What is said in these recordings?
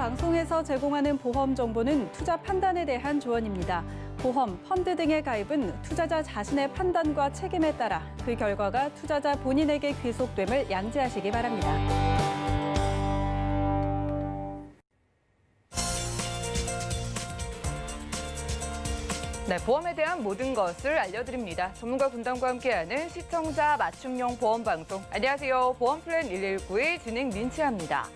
방송에서 제공하는 보험 정보는 투자 판단에 대한 조언입니다. 보험, 펀드 등의 가입은 투자자 자신의 판단과 책임에 따라 그 결과가 투자자 본인에게 귀속됨을 양지하시기 바랍니다. 네, 보험에 대한 모든 것을 알려드립니다. 전문가 군단과 함께하는 시청자 맞춤형 보험 방송. 안녕하세요. 보험플랜 119의 진행 민치아입니다.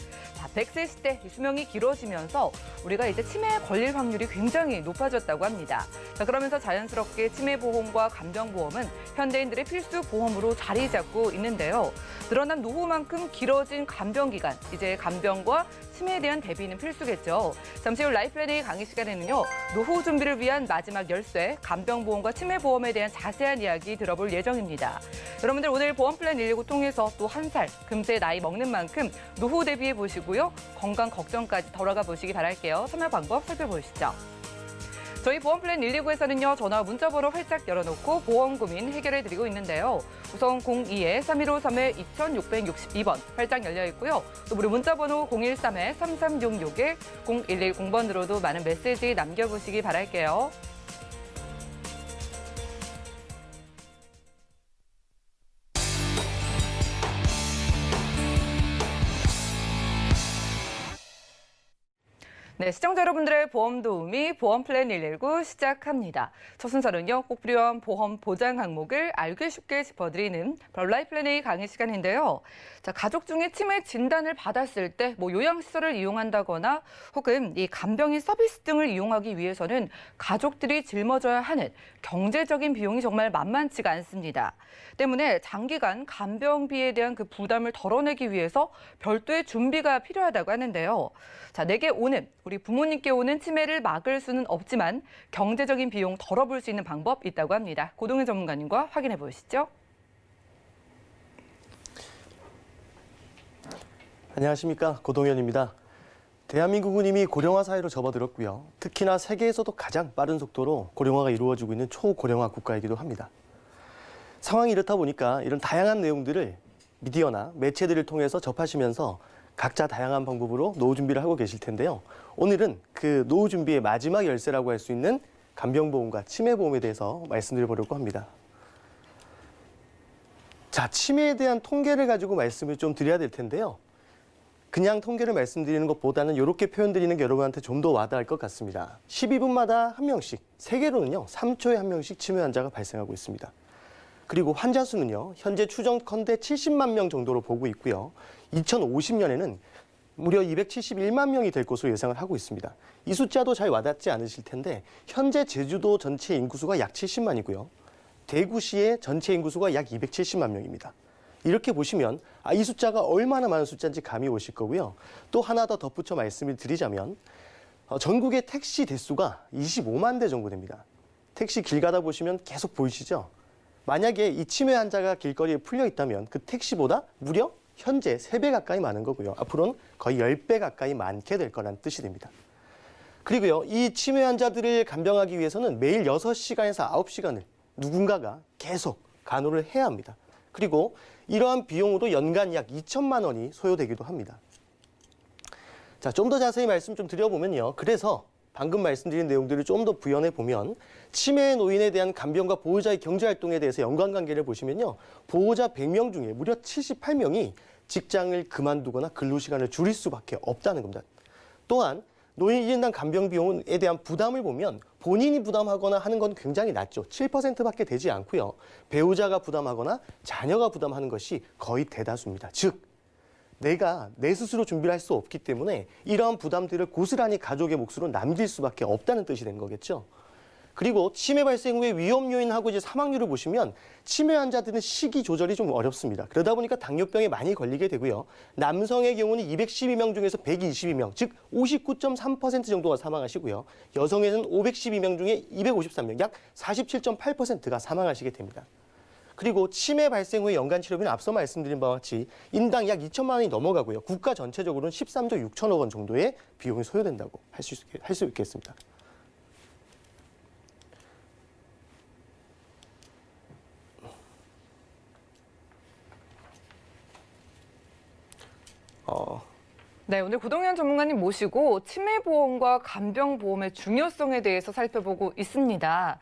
100세 시대 수명이 길어지면서 우리가 이제 치매에 걸릴 확률이 굉장히 높아졌다고 합니다. 자, 그러면서 자연스럽게 치매보험과 간병보험은 현대인들의 필수 보험으로 자리 잡고 있는데요. 늘어난 노후만큼 길어진 간병기간, 이제 간병과 치매에 대한 대비는 필수겠죠. 잠시 후 라이플랜A 강의 시간에는요, 노후 준비를 위한 마지막 열쇠, 간병보험과 치매보험에 대한 자세한 이야기 들어볼 예정입니다. 여러분들 오늘 보험플랜 119 통해서 또 한 살, 금세 나이 먹는 만큼 노후 대비해 보시고요. 건강 걱정까지 덜어가 보시기 바랄게요. 참여 방법 살펴보시죠. 저희 보험플랜 119에서는요. 전화 문자 번호 활짝 열어놓고 보험 고민 해결해드리고 있는데요. 우선 02-3153-2662번 활짝 열려 있고요. 또 무료 문자 번호 013-3366-0110번으로도 많은 메시지 남겨보시기 바랄게요. 네, 시청자 여러분들의 보험 도우미 보험플랜 119 시작합니다. 첫 순서는요, 꼭 필요한 보험 보장 항목을 알기 쉽게 짚어드리는 바로 라이플랜A 강의 시간인데요. 자, 가족 중에 치매 진단을 받았을 때 요양시설을 이용한다거나 혹은 이 간병인 서비스 등을 이용하기 위해서는 가족들이 짊어져야 하는 경제적인 비용이 정말 만만치가 않습니다. 때문에 장기간 간병비에 대한 그 부담을 덜어내기 위해서 별도의 준비가 필요하다고 하는데요. 자, 내게 오는, 우리 부모님께 오는 치매를 막을 수는 없지만 경제적인 비용 덜어볼 수 있는 방법 있다고 합니다. 고동현 전문가님과 확인해 보시죠. 안녕하십니까, 고동현입니다. 대한민국은 이미 고령화 사회로 접어들었고요. 특히나 세계에서도 가장 빠른 속도로 고령화가 이루어지고 있는 초고령화 국가이기도 합니다. 상황이 이렇다 보니까 이런 다양한 내용들을 미디어나 매체들을 통해서 접하시면서 각자 다양한 방법으로 노후 준비를 하고 계실 텐데요. 오늘은 그 노후 준비의 마지막 열쇠라고 할 수 있는 간병보험과 치매보험에 대해서 말씀드려보려고 합니다. 자, 치매에 대한 통계를 가지고 말씀을 좀 드려야 될 텐데요. 그냥 통계를 말씀드리는 것보다는 이렇게 표현드리는 게 여러분한테 좀 더 와닿을 것 같습니다. 12분마다 한 명씩, 세계로는요, 3초에 한 명씩 치매 환자가 발생하고 있습니다. 그리고 환자 수는요, 현재 추정컨대 70만 명 정도로 보고 있고요. 2050년에는 무려 271만 명이 될 것으로 예상을 하고 있습니다. 이 숫자도 잘 와닿지 않으실 텐데 현재 제주도 전체 인구수가 약 70만이고요. 대구시의 전체 인구수가 약 270만 명입니다. 이렇게 보시면 이 숫자가 얼마나 많은 숫자인지 감이 오실 거고요. 또 하나 더 덧붙여 말씀을 드리자면 전국의 택시 대수가 25만 대 정도 됩니다. 택시 길 가다 보시면 계속 보이시죠? 만약에 이 치매 환자가 길거리에 풀려 있다면 그 택시보다 무려 현재 3배 가까이 많은 거고요. 앞으로는 거의 10배 가까이 많게 될 거란 뜻이 됩니다. 그리고요, 이 치매 환자들을 간병하기 위해서는 매일 6시간에서 9시간을 누군가가 계속 간호를 해야 합니다. 그리고 이러한 비용으로 연간 약 2천만 원이 소요되기도 합니다. 자, 좀 더 자세히 말씀 좀 드려보면요. 그래서 방금 말씀드린 내용들을 좀 더 부연해 보면 치매 노인에 대한 간병과 보호자의 경제활동에 대해서 연관관계를 보시면요. 보호자 100명 중에 무려 78명이 직장을 그만두거나 근로시간을 줄일 수밖에 없다는 겁니다. 또한 노인 1인당 간병 비용에 대한 부담을 보면 본인이 부담하거나 하는 건 굉장히 낮죠. 7%밖에 되지 않고요. 배우자가 부담하거나 자녀가 부담하는 것이 거의 대다수입니다. 즉, 내가 내 스스로 준비를 할 수 없기 때문에 이러한 부담들을 고스란히 가족의 몫으로 남길 수밖에 없다는 뜻이 된 거겠죠. 그리고 치매 발생 후에 위험 요인하고 이제 사망률을 보시면 치매 환자들은 식이 조절이 좀 어렵습니다. 그러다 보니까 당뇨병에 많이 걸리게 되고요. 남성의 경우는 212명 중에서 122명, 즉 59.3% 정도가 사망하시고요. 여성에는 512명 중에 253명, 약 47.8%가 사망하시게 됩니다. 그리고 치매 발생 후의 연간 치료비는 앞서 말씀드린 바와 같이 인당 약 2천만 원이 넘어가고요. 국가 전체적으로는 13조 6천억 원 정도의 비용이 소요된다고 할 수 있겠습니다. 네, 오늘 고동현 전문가님 모시고 치매보험과 간병보험의 중요성에 대해서 살펴보고 있습니다.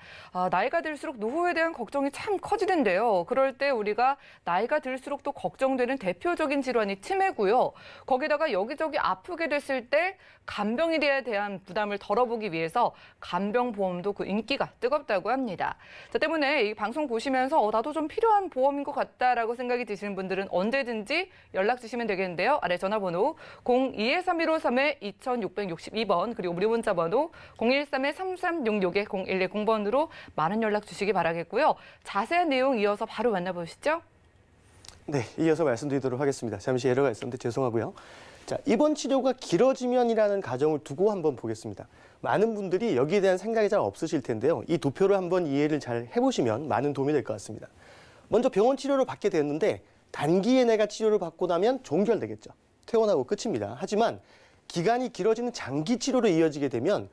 나이가 들수록 노후에 대한 걱정이 참 커지는데요. 그럴 때 우리가 나이가 들수록 또 걱정되는 대표적인 질환이 치매고요. 거기다가 여기저기 아프게 됐을 때 간병에 대한 부담을 덜어보기 위해서 간병보험도 그 인기가 뜨겁다고 합니다. 자, 때문에 이 방송 보시면서 나도 좀 필요한 보험인 것 같다라고 생각이 드시는 분들은 언제든지 연락 주시면 되겠는데요. 아래 전화번호 02-3153-2662번 그리고 무료 문자 번호 013-3366-0110번으로 많은 연락 주시기 바라겠고요. 자세한 내용 이어서 바로 만나보시죠. 네, 이어서 말씀드리도록 하겠습니다. 잠시 에러가 있었는데 죄송하고요. 자, 이번 치료가 길어지면이라는 가정을 두고 한번 보겠습니다. 많은 분들이 여기에 대한 생각이 잘 없으실 텐데요. 이 도표를 한번 이해를 잘 해보시면 많은 도움이 될 것 같습니다. 먼저 병원 치료를 받게 됐는데 단기에 내가 치료를 받고 나면 종결되겠죠. 퇴원하고 끝입니다. 하지만 기간이 길어지는 장기 치료로 이어지게 되면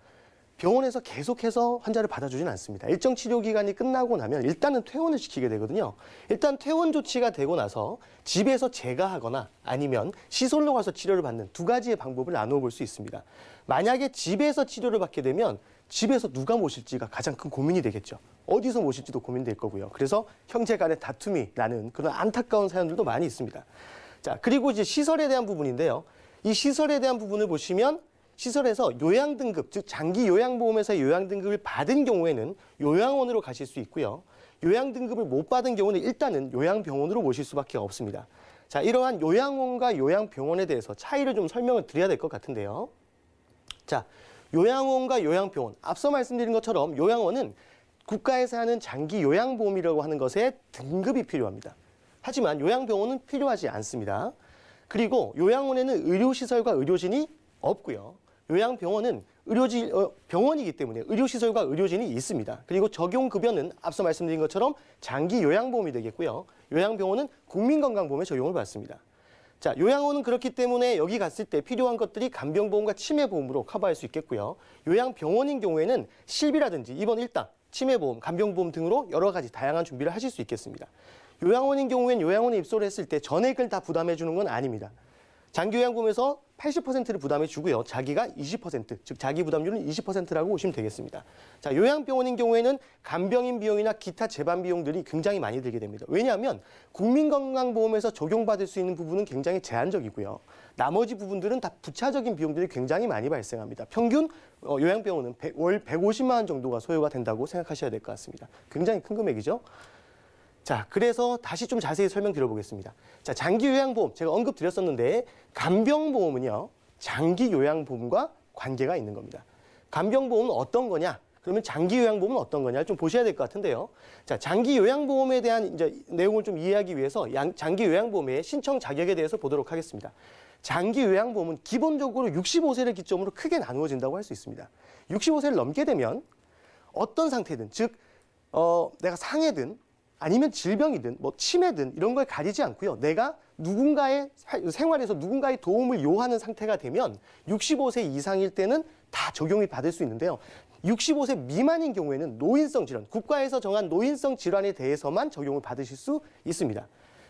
병원에서 계속해서 환자를 받아주지는 않습니다. 일정 치료 기간이 끝나고 나면 일단은 퇴원을 시키게 되거든요. 일단 퇴원 조치가 되고 나서 집에서 재가하거나 아니면 시설로 가서 치료를 받는 두 가지의 방법을 나누어 볼 수 있습니다. 만약에 집에서 치료를 받게 되면 집에서 누가 모실지가 가장 큰 고민이 되겠죠. 어디서 모실지도 고민될 거고요. 그래서 형제 간의 다툼이 나는 그런 안타까운 사연들도 많이 있습니다. 자, 그리고 이제 시설에 대한 부분인데요. 이 시설에 대한 부분을 보시면 시설에서 요양 등급, 즉 장기 요양보험에서 요양 등급을 받은 경우에는 요양원으로 가실 수 있고요. 요양 등급을 못 받은 경우는 일단은 요양병원으로 모실 수밖에 없습니다. 자, 이러한 요양원과 요양병원에 대해서 차이를 좀 설명을 드려야 될 것 같은데요. 자, 요양원과 요양병원. 앞서 말씀드린 것처럼 요양원은 국가에서 하는 장기 요양보험이라고 하는 것에 등급이 필요합니다. 하지만 요양병원은 필요하지 않습니다. 그리고 요양원에는 의료시설과 의료진이 없고요. 요양병원은 병원이기 때문에 의료시설과 의료진이 있습니다. 그리고 적용급여는 앞서 말씀드린 것처럼 장기 요양보험이 되겠고요. 요양병원은 국민건강보험에 적용을 받습니다. 자, 요양원은 그렇기 때문에 여기 갔을 때 필요한 것들이 간병보험과 치매보험으로 커버할 수 있겠고요. 요양병원인 경우에는 실비라든지 입원 일당, 치매보험, 간병보험 등으로 여러 가지 다양한 준비를 하실 수 있겠습니다. 요양원인 경우엔 요양원에 입소를 했을 때 전액을 다 부담해 주는 건 아닙니다. 장기요양보험에서 80%를 부담해 주고요. 자기가 20%, 즉 자기 부담률은 20%라고 보시면 되겠습니다. 자, 요양병원인 경우에는 간병인 비용이나 기타 재반 비용들이 굉장히 많이 들게 됩니다. 왜냐하면 국민건강보험에서 적용받을 수 있는 부분은 굉장히 제한적이고요. 나머지 부분들은 다 부차적인 비용들이 굉장히 많이 발생합니다. 평균 요양병원은 월 150만 원 정도가 소요가 된다고 생각하셔야 될 것 같습니다. 굉장히 큰 금액이죠. 자, 그래서 다시 좀 자세히 설명드려보겠습니다. 자, 장기요양보험 제가 언급드렸었는데 간병보험은요, 장기요양보험과 관계가 있는 겁니다. 간병보험은 어떤 거냐? 그러면 장기요양보험은 어떤 거냐를 좀 보셔야 될 것 같은데요. 자, 장기요양보험에 대한 이제 내용을 좀 이해하기 위해서 장기요양보험의 신청 자격에 대해서 보도록 하겠습니다. 장기요양보험은 기본적으로 65세를 기점으로 크게 나누어진다고 할 수 있습니다. 65세를 넘게 되면 어떤 상태든, 즉 내가 상해든 아니면 질병이든 뭐 치매든 이런 걸 가리지 않고요. 내가 누군가의 생활에서 누군가의 도움을 요하는 상태가 되면 65세 이상일 때는 다 적용이 받을 수 있는데요. 65세 미만인 경우에는 노인성 질환, 국가에서 정한 노인성 질환에 대해서만 적용을 받으실 수 있습니다.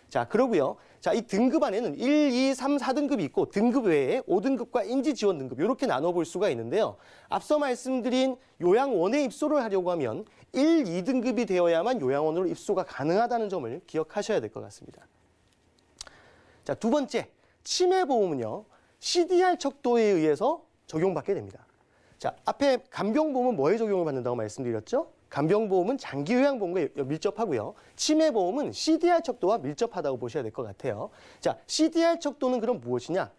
자, 그러고요. 자, 이 등급 안에는 1, 2, 3, 4등급이 있고 등급 외에 5등급과 인지지원 등급 이렇게 나눠볼 수가 있는데요. 앞서 말씀드린 요양원에 입소를 하려고 하면 1, 2등급이 되어야만 요양원으로 입소가 가능하다는 점을 기억하셔야 될 것 같습니다. 자, 두 번째, 치매보험은요. CDR 척도에 의해서 적용받게 됩니다. 자, 앞에 간병보험은 뭐에 적용을 받는다고 말씀드렸죠? 간병보험은 장기요양보험과 밀접하고요. 치매보험은 CDR 척도와 밀접하다고 보셔야 될 것 같아요. 자, CDR 척도는 그럼 무엇이냐?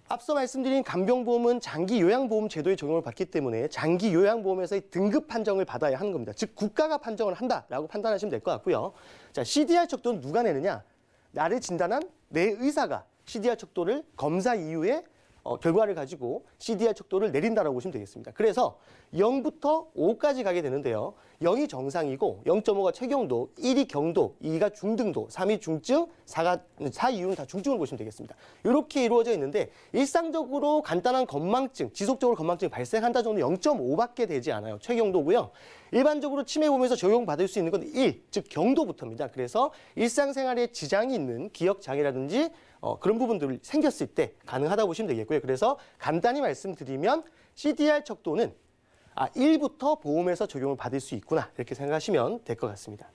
앞서 말씀드린 간병보험은 장기요양보험 제도에 적용을 받기 때문에 장기요양보험에서의 등급 판정을 받아야 하는 겁니다. 즉 국가가 판정을 한다라고 판단하시면 될 것 같고요. 자, CDR 척도는 누가 내느냐? 나를 진단한 내 의사가 CDR 척도를 검사 이후에 결과를 가지고 CDR 척도를 내린다라고 보시면 되겠습니다. 그래서 0부터 5까지 가게 되는데요. 0이 정상이고 0.5가 최경도, 1이 경도, 2가 중등도, 3이 중증, 4 이후는 다 중증으로 보시면 되겠습니다. 이렇게 이루어져 있는데 일상적으로 간단한 건망증, 지속적으로 건망증이 발생한다 정도 0.5밖에 되지 않아요. 최경도고요. 일반적으로 치매보험에서 적용받을 수 있는 건 1, 즉 경도부터입니다. 그래서 일상생활에 지장이 있는 기억장애라든지 그런 부분들이 생겼을 때 가능하다고 보시면 되겠고요. 그래서 간단히 말씀드리면 CDR 척도는 1부터 보험에서 적용을 받을 수 있구나 이렇게 생각하시면 될 것 같습니다.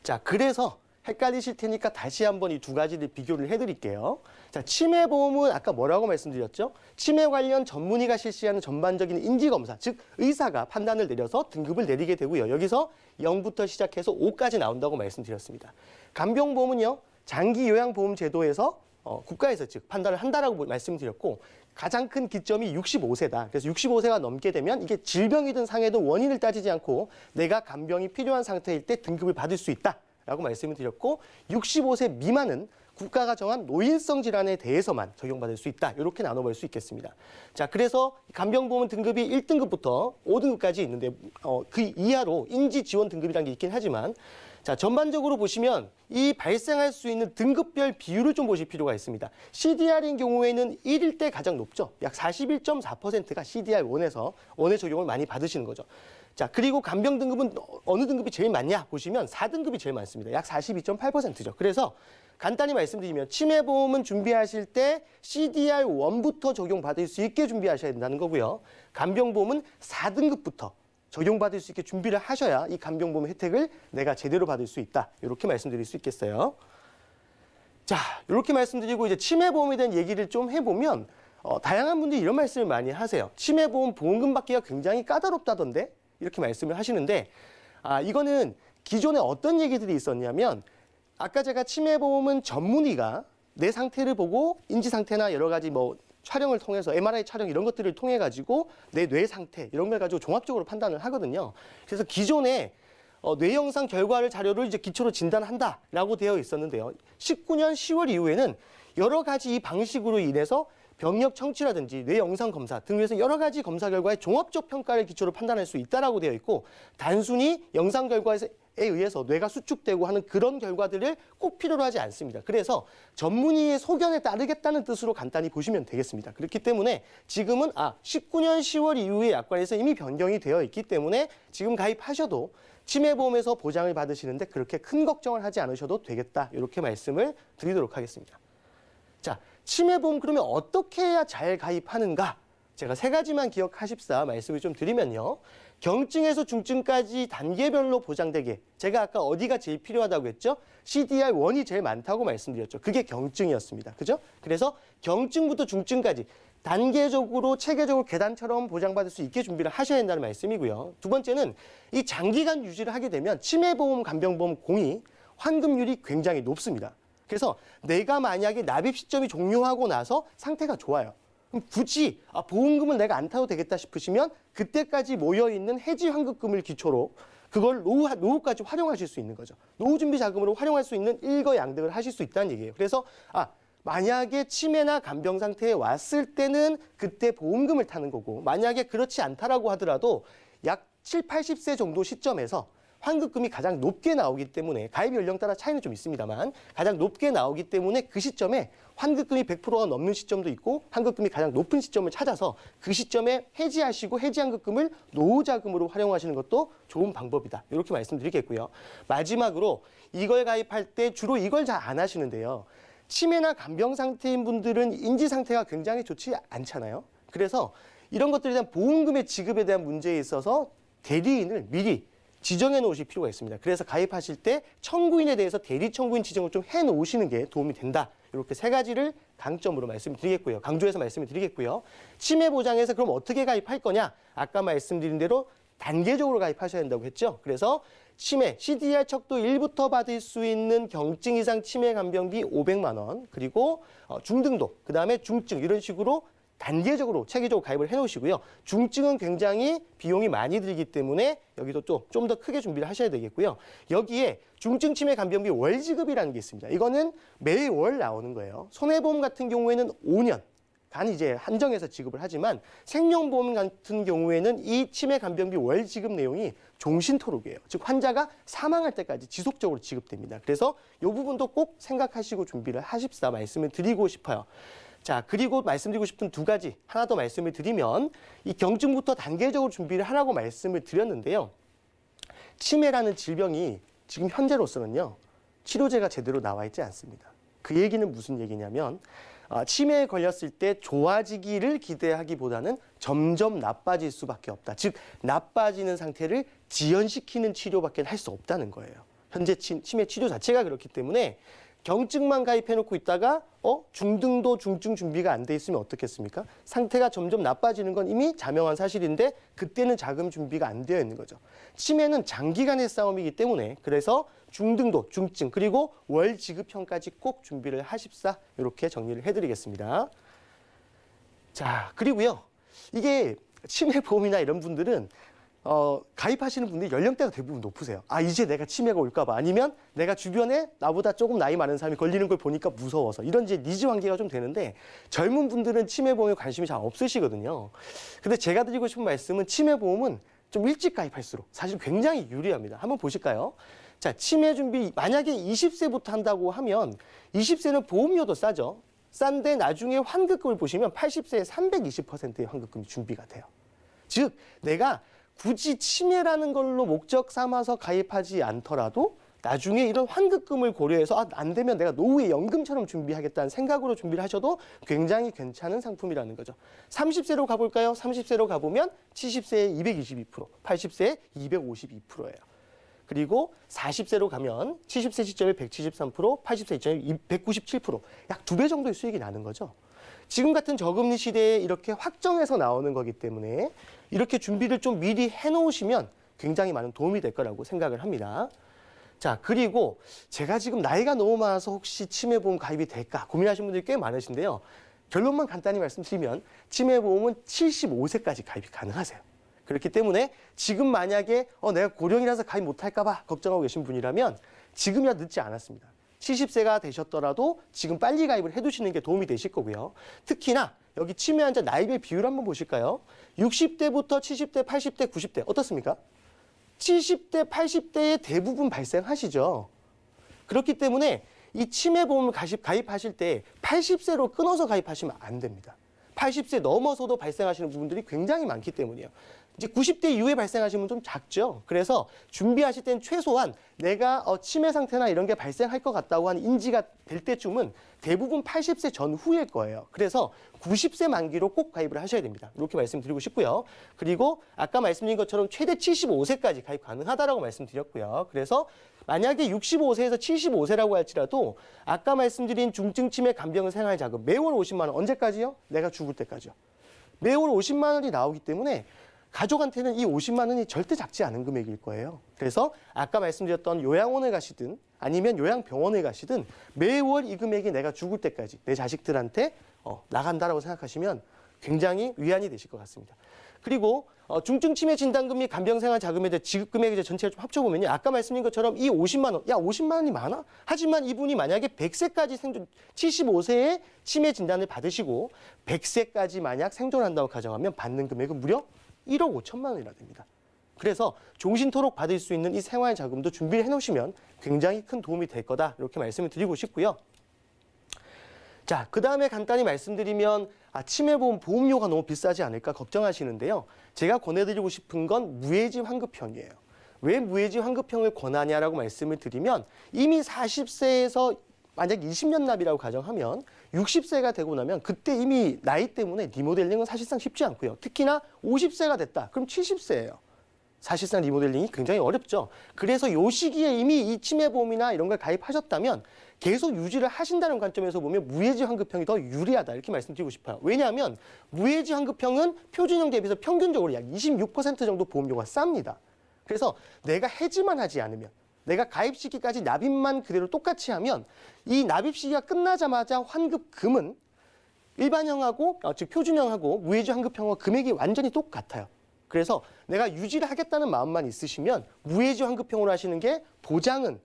자, 그래서 헷갈리실 테니까 다시 한번 이 두 가지를 비교를 해드릴게요. 자, 치매보험은 아까 뭐라고 말씀드렸죠? 치매 관련 전문의가 실시하는 전반적인 인지검사, 즉 의사가 판단을 내려서 등급을 내리게 되고요. 여기서 0부터 시작해서 5까지 나온다고 말씀드렸습니다. 간병보험은요, 장기요양보험 제도에서 국가에서 즉 판단을 한다라고 말씀드렸고 가장 큰 기점이 65세다. 그래서 65세가 넘게 되면 이게 질병이든 상해든 원인을 따지지 않고 내가 간병이 필요한 상태일 때 등급을 받을 수 있다. 라고 말씀을 드렸고 65세 미만은 국가가 정한 노인성 질환에 대해서만 적용받을 수 있다. 이렇게 나눠볼 수 있겠습니다. 자, 그래서 간병보험은 등급이 1등급부터 5등급까지 있는데 그 이하로 인지 지원 등급이라는 게 있긴 하지만 자, 전반적으로 보시면 이 발생할 수 있는 등급별 비율을 좀 보실 필요가 있습니다. CDR인 경우에는 1일 때 가장 높죠. 약 41.4%가 CDR1에서 원의 적용을 많이 받으시는 거죠. 자, 그리고 간병 등급은 어느 등급이 제일 많냐 보시면 4등급이 제일 많습니다. 약 42.8%죠. 그래서 간단히 말씀드리면 치매보험은 준비하실 때 CDR1부터 적용받을 수 있게 준비하셔야 된다는 거고요. 간병보험은 4등급부터 적용받을 수 있게 준비를 하셔야 이 간병보험 혜택을 내가 제대로 받을 수 있다. 이렇게 말씀드릴 수 있겠어요. 자, 이렇게 말씀드리고 이제 치매보험에 대한 얘기를 좀 해보면 다양한 분들이 이런 말씀을 많이 하세요. 치매보험 보험금 받기가 굉장히 까다롭다던데 이렇게 말씀을 하시는데 이거는 기존에 어떤 얘기들이 있었냐면 아까 제가 치매보험은 전문의가 내 상태를 보고 인지 상태나 여러 가지 촬영을 통해서 MRI 촬영 이런 것들을 통해 가지고 내 뇌 상태 이런 걸 가지고 종합적으로 판단을 하거든요. 그래서 기존에 뇌 영상 결과를 자료를 이제 기초로 진단한다라고 되어 있었는데요. 19년 10월 이후에는 여러 가지 이 방식으로 인해서 병력 청취라든지 뇌 영상 검사 등에서 여러 가지 검사 결과의 종합적 평가를 기초로 판단할 수 있다라고 되어 있고 단순히 영상 결과에 의해서 뇌가 수축되고 하는 그런 결과들을 꼭 필요로 하지 않습니다. 그래서 전문의의 소견에 따르겠다는 뜻으로 간단히 보시면 되겠습니다. 그렇기 때문에 지금은 19년 10월 이후에 약관에서 이미 변경이 되어 있기 때문에 지금 가입하셔도 치매보험에서 보장을 받으시는데 그렇게 큰 걱정을 하지 않으셔도 되겠다. 이렇게 말씀을 드리도록 하겠습니다. 자, 치매보험 그러면 어떻게 해야 잘 가입하는가? 제가 세 가지만 기억하십사 말씀을 좀 드리면요. 경증에서 중증까지 단계별로 보장되게 제가 아까 어디가 제일 필요하다고 했죠? CDR1이 제일 많다고 말씀드렸죠. 그게 경증이었습니다. 그죠? 그래서 경증부터 중증까지 단계적으로 체계적으로 계단처럼 보장받을 수 있게 준비를 하셔야 된다는 말씀이고요. 두 번째는 이 장기간 유지를 하게 되면 치매보험, 간병보험 공이 환급률이 굉장히 높습니다. 그래서 내가 만약에 납입 시점이 종료하고 나서 상태가 좋아요. 그럼 굳이 보험금은 내가 안 타도 되겠다 싶으시면 그때까지 모여있는 해지 환급금을 기초로 그걸 노후까지 활용하실 수 있는 거죠. 노후 준비 자금으로 활용할 수 있는 일거양득을 하실 수 있다는 얘기예요. 그래서 만약에 치매나 간병 상태에 왔을 때는 그때 보험금을 타는 거고 만약에 그렇지 않다라고 하더라도 약 7, 80세 정도 시점에서 환급금이 가장 높게 나오기 때문에 가입 연령 따라 차이는 좀 있습니다만 가장 높게 나오기 때문에 그 시점에 환급금이 100%가 넘는 시점도 있고 환급금이 가장 높은 시점을 찾아서 그 시점에 해지하시고 해지환급금을 노후자금으로 활용하시는 것도 좋은 방법이다. 이렇게 말씀드리겠고요. 마지막으로 이걸 가입할 때 주로 이걸 잘 안 하시는데요. 치매나 간병 상태인 분들은 인지 상태가 굉장히 좋지 않잖아요. 그래서 이런 것들에 대한 보험금의 지급에 대한 문제에 있어서 대리인을 미리 지정해 놓으실 필요가 있습니다. 그래서 가입하실 때 청구인에 대해서 대리 청구인 지정을 좀 해 놓으시는 게 도움이 된다. 이렇게 세 가지를 강점으로 말씀드리겠고요. 강조해서 말씀을 드리겠고요. 치매 보장에서 그럼 어떻게 가입할 거냐? 아까 말씀드린 대로 단계적으로 가입하셔야 된다고 했죠. 그래서 치매, CDR 척도 1부터 받을 수 있는 경증 이상 치매 간병비 500만 원, 그리고 중등도, 그다음에 중증 이런 식으로 단계적으로 체계적으로 가입을 해놓으시고요. 중증은 굉장히 비용이 많이 들기 때문에 여기도 좀 더 크게 준비를 하셔야 되겠고요. 여기에 중증 치매 간병비 월지급이라는 게 있습니다. 이거는 매월 나오는 거예요. 손해보험 같은 경우에는 5년 간 이제 한정해서 지급을 하지만 생명보험 같은 경우에는 이 치매 간병비 월 지급 내용이 종신토록이에요. 즉 환자가 사망할 때까지 지속적으로 지급됩니다. 그래서 이 부분도 꼭 생각하시고 준비를 하십사 말씀을 드리고 싶어요. 자, 그리고 말씀드리고 싶은 두 가지 하나 더 말씀을 드리면 이 경증부터 단계적으로 준비를 하라고 말씀을 드렸는데요. 치매라는 질병이 지금 현재로서는요. 치료제가 제대로 나와 있지 않습니다. 그 얘기는 무슨 얘기냐면 치매에 걸렸을 때 좋아지기를 기대하기보다는 점점 나빠질 수밖에 없다. 즉 나빠지는 상태를 지연시키는 치료밖에 할 수 없다는 거예요. 현재 치매 치료 자체가 그렇기 때문에 경증만 가입해놓고 있다가 중등도 중증 준비가 안 돼 있으면 어떻겠습니까? 상태가 점점 나빠지는 건 이미 자명한 사실인데 그때는 자금 준비가 안 되어 있는 거죠. 치매는 장기간의 싸움이기 때문에 그래서 중등도, 중증, 그리고 월 지급형까지 꼭 준비를 하십사 이렇게 정리를 해드리겠습니다. 자, 그리고요. 이게 치매보험이나 이런 분들은 가입하시는 분들이 연령대가 대부분 높으세요. 이제 내가 치매가 올까 봐. 아니면 내가 주변에 나보다 조금 나이 많은 사람이 걸리는 걸 보니까 무서워서. 이런 이제 니즈 관계가 좀 되는데 젊은 분들은 치매보험에 관심이 잘 없으시거든요. 근데 제가 드리고 싶은 말씀은 치매보험은 좀 일찍 가입할수록 사실 굉장히 유리합니다. 한번 보실까요? 자, 치매 준비 만약에 20세부터 한다고 하면 20세는 보험료도 싸죠. 싼데 나중에 환급금을 보시면 80세에 320%의 환급금이 준비가 돼요. 즉 내가 굳이 치매라는 걸로 목적 삼아서 가입하지 않더라도 나중에 이런 환급금을 고려해서 안 되면 내가 노후에 연금처럼 준비하겠다는 생각으로 준비를 하셔도 굉장히 괜찮은 상품이라는 거죠. 30세로 가볼까요? 30세로 가보면 70세에 222%, 80세에 252%예요. 그리고 40세로 가면 70세 시점에 173%, 80세 시점에 197%, 약 2배 정도의 수익이 나는 거죠. 지금 같은 저금리 시대에 이렇게 확정해서 나오는 거기 때문에 이렇게 준비를 좀 미리 해놓으시면 굉장히 많은 도움이 될 거라고 생각을 합니다. 자, 그리고 제가 지금 나이가 너무 많아서 혹시 치매보험 가입이 될까 고민하시는 분들이 꽤 많으신데요. 결론만 간단히 말씀드리면 치매보험은 75세까지 가입이 가능하세요. 그렇기 때문에 지금 만약에 내가 고령이라서 가입 못할까 봐 걱정하고 계신 분이라면 지금이야 늦지 않았습니다. 70세가 되셨더라도 지금 빨리 가입을 해두시는 게 도움이 되실 거고요. 특히나 여기 치매 환자 나이별 비율 한번 보실까요? 60대부터 70대, 80대, 90대 어떻습니까? 70대, 80대에 대부분 발생하시죠. 그렇기 때문에 이 치매보험을 가입하실 때 80세로 끊어서 가입하시면 안 됩니다. 80세 넘어서도 발생하시는 부분들이 굉장히 많기 때문이에요. 이제 90대 이후에 발생하시면 좀 작죠. 그래서 준비하실 땐 최소한 내가 치매 상태나 이런 게 발생할 것 같다고 하는 인지가 될 때쯤은 대부분 80세 전후일 거예요. 그래서 90세 만기로 꼭 가입을 하셔야 됩니다. 이렇게 말씀드리고 싶고요. 그리고 아까 말씀드린 것처럼 최대 75세까지 가입 가능하다라고 말씀드렸고요. 그래서 만약에 65세에서 75세라고 할지라도 아까 말씀드린 중증 치매 간병 생활자금 매월 50만 원 언제까지요? 내가 죽을 때까지요. 매월 50만 원이 나오기 때문에 가족한테는 이 50만 원이 절대 작지 않은 금액일 거예요. 그래서 아까 말씀드렸던 요양원을 가시든 아니면 요양병원을 가시든 매월 이 금액이 내가 죽을 때까지 내 자식들한테 나간다라고 생각하시면 굉장히 위안이 되실 것 같습니다. 그리고 중증 치매 진단금 및 간병생활 자금에 대해 지급 금액을 전체를 좀 합쳐보면요. 아까 말씀드린 것처럼 이 50만 원, 50만 원이 많아? 하지만 이분이 만약에 100세까지 75세에 치매 진단을 받으시고 100세까지 만약 생존한다고 가정하면 받는 금액은 무려 1억 5천만 원이나 됩니다. 그래서 종신토록 받을 수 있는 이 생활 자금도 준비를 해놓으시면 굉장히 큰 도움이 될 거다. 이렇게 말씀을 드리고 싶고요. 자, 그 다음에 간단히 말씀드리면 치매보험 보험료가 너무 비싸지 않을까 걱정하시는데요. 제가 권해드리고 싶은 건 무해지 환급형이에요. 왜 무해지 환급형을 권하냐라고 말씀을 드리면 이미 40세에서 만약 20년 납이라고 가정하면 60세가 되고 나면 그때 이미 나이 때문에 리모델링은 사실상 쉽지 않고요. 특히나 50세가 됐다. 그럼 70세예요. 사실상 리모델링이 굉장히 어렵죠. 그래서 이 시기에 이미 이 치매보험이나 이런 걸 가입하셨다면 계속 유지를 하신다는 관점에서 보면 무해지 환급형이 더 유리하다 이렇게 말씀드리고 싶어요. 왜냐하면 무해지 환급형은 표준형 대비해서 평균적으로 약 26% 정도 보험료가 쌉니다. 그래서 내가 해지만 하지 않으면 내가 가입 시기까지 납입만 그대로 똑같이 하면 이 납입 시기가 끝나자마자 환급금은 일반형하고 즉 표준형하고 무해지 환급형과 금액이 완전히 똑같아요. 그래서 내가 유지를 하겠다는 마음만 있으시면 무해지 환급형으로 하시는 게 보장은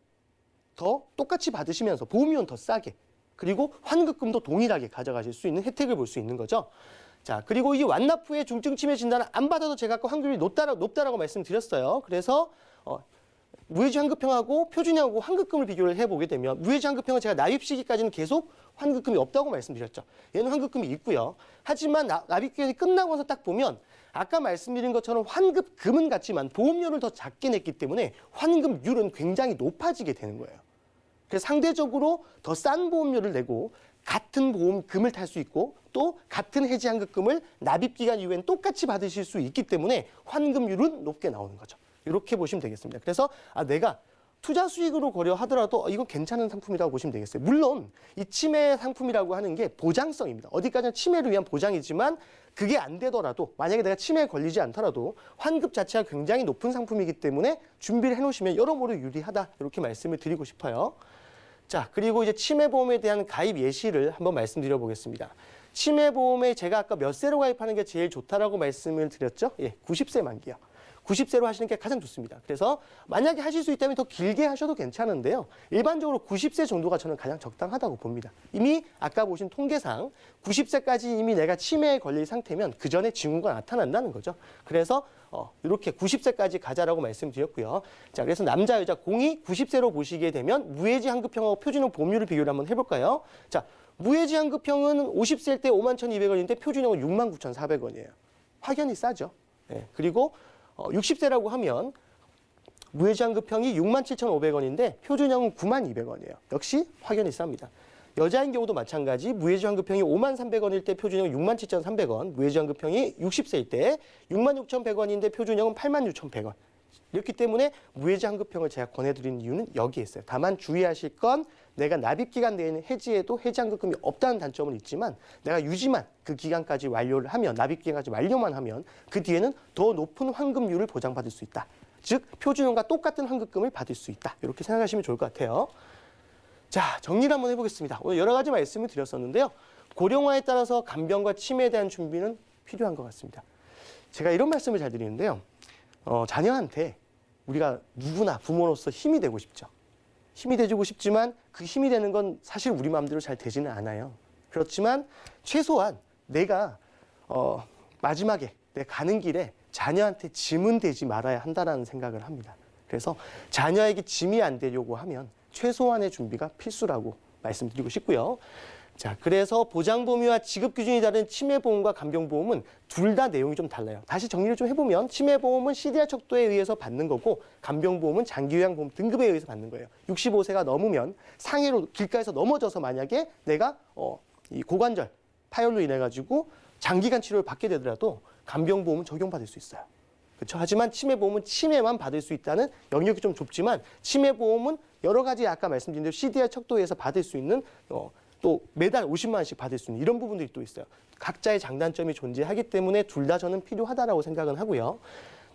더 똑같이 받으시면서 보험료는 더 싸게 그리고 환급금도 동일하게 가져가실 수 있는 혜택을 볼 수 있는 거죠. 자, 그리고 이 완납 후에 중증 치매 진단을 안 받아도 제가 아까 환급이 높다라고 말씀드렸어요. 그래서 무해지 환급형하고 표준형하고 환급금을 비교를 해보게 되면 무해지 환급형은 제가 납입 시기까지는 계속 환급금이 없다고 말씀드렸죠. 얘는 환급금이 있고요. 하지만 납입 기간이 끝나고 나서 딱 보면 아까 말씀드린 것처럼 환급금은 같지만 보험료를 더 작게 냈기 때문에 환급률은 굉장히 높아지게 되는 거예요. 그래서 상대적으로 더 싼 보험료를 내고 같은 보험금을 탈 수 있고 또 같은 해지환급금을 납입기간 이후엔 똑같이 받으실 수 있기 때문에 환급률은 높게 나오는 거죠. 이렇게 보시면 되겠습니다. 그래서 내가 투자 수익으로 고려하더라도 이건 괜찮은 상품이라고 보시면 되겠어요. 물론 이 치매 상품이라고 하는 게 보장성입니다. 어디까지나 치매를 위한 보장이지만 그게 안 되더라도 만약에 내가 치매에 걸리지 않더라도 환급 자체가 굉장히 높은 상품이기 때문에 준비를 해놓으시면 여러모로 유리하다 이렇게 말씀을 드리고 싶어요. 자, 그리고 이제 치매보험에 대한 가입 예시를 한번 말씀드려 보겠습니다. 치매보험에 제가 아까 몇 세로 가입하는 게 제일 좋다라고 말씀을 드렸죠? 예, 90세 만기요. 90세로 하시는 게 가장 좋습니다. 그래서 만약에 하실 수 있다면 더 길게 하셔도 괜찮은데요. 일반적으로 90세 정도가 저는 가장 적당하다고 봅니다. 이미 아까 보신 통계상 90세까지 이미 내가 치매에 걸릴 상태면 그 전에 징후가 나타난다는 거죠. 그래서 이렇게 90세까지 가자라고 말씀드렸고요. 자, 그래서 남자, 여자 공이 90세로 보시게 되면 무해지 환급형하고 표준형 보험료를 비교를 한번 해볼까요? 자, 무해지 환급형은 50세일 때 51,200원인데 표준형은 69,400원이에요. 확연히 싸죠. 네, 그리고 60세라고 하면 무해지환급형이 67,500원인데 표준형은 92,200원이에요. 역시 확연히 쌉니다. 여자인 경우도 마찬가지 무해지환급형이 53,300원일 때 표준형은 67,300원, 무해지환급형이 60세일 때 66,100원인데 표준형은 86,100원. 이렇기 때문에 무해지환급형을 제가 권해드리는 이유는 여기에 있어요. 다만 주의하실 건 내가 납입기간 내에는 해지해도 해지환급금이 없다는 단점은 있지만 내가 유지만 그 기간까지 완료를 하면 납입기간까지 완료만 하면 그 뒤에는 더 높은 환급률을 보장받을 수 있다. 즉 표준형과 똑같은 환급금을 받을 수 있다. 이렇게 생각하시면 좋을 것 같아요. 자, 정리를 한번 해보겠습니다. 오늘 여러 가지 말씀을 드렸었는데요. 고령화에 따라서 간병과 치매에 대한 준비는 필요한 것 같습니다. 제가 이런 말씀을 잘 드리는데요. 자녀한테 우리가 누구나 부모로서 힘이 되고 싶죠. 힘이 돼주고 싶지만 그 힘이 되는 건 사실 우리 마음대로 잘 되지는 않아요. 그렇지만 최소한 내가 마지막에 내 가는 길에 자녀한테 짐은 되지 말아야 한다는 생각을 합니다. 그래서 자녀에게 짐이 안 되려고 하면 최소한의 준비가 필수라고 말씀드리고 싶고요. 자, 그래서 보장보험료와 지급 기준이 다른 치매보험과 간병보험은 둘 다 내용이 좀 달라요. 다시 정리를 좀 해보면 치매보험은 CDR 척도에 의해서 받는 거고 간병보험은 장기요양보험 등급에 의해서 받는 거예요. 65세가 넘으면 상해로 길가에서 넘어져서 만약에 내가 이 고관절 파열로 인해 가지고 장기간 치료를 받게 되더라도 간병보험은 적용받을 수 있어요. 그렇죠? 하지만 치매보험은 치매만 받을 수 있다는 영역이 좀 좁지만 치매보험은 여러 가지 아까 말씀드린 대로 CDR 척도에서 받을 수 있는 또 매달 50만 원씩 받을 수 있는 이런 부분들이 또 있어요. 각자의 장단점이 존재하기 때문에 둘 다 저는 필요하다라고 생각은 하고요.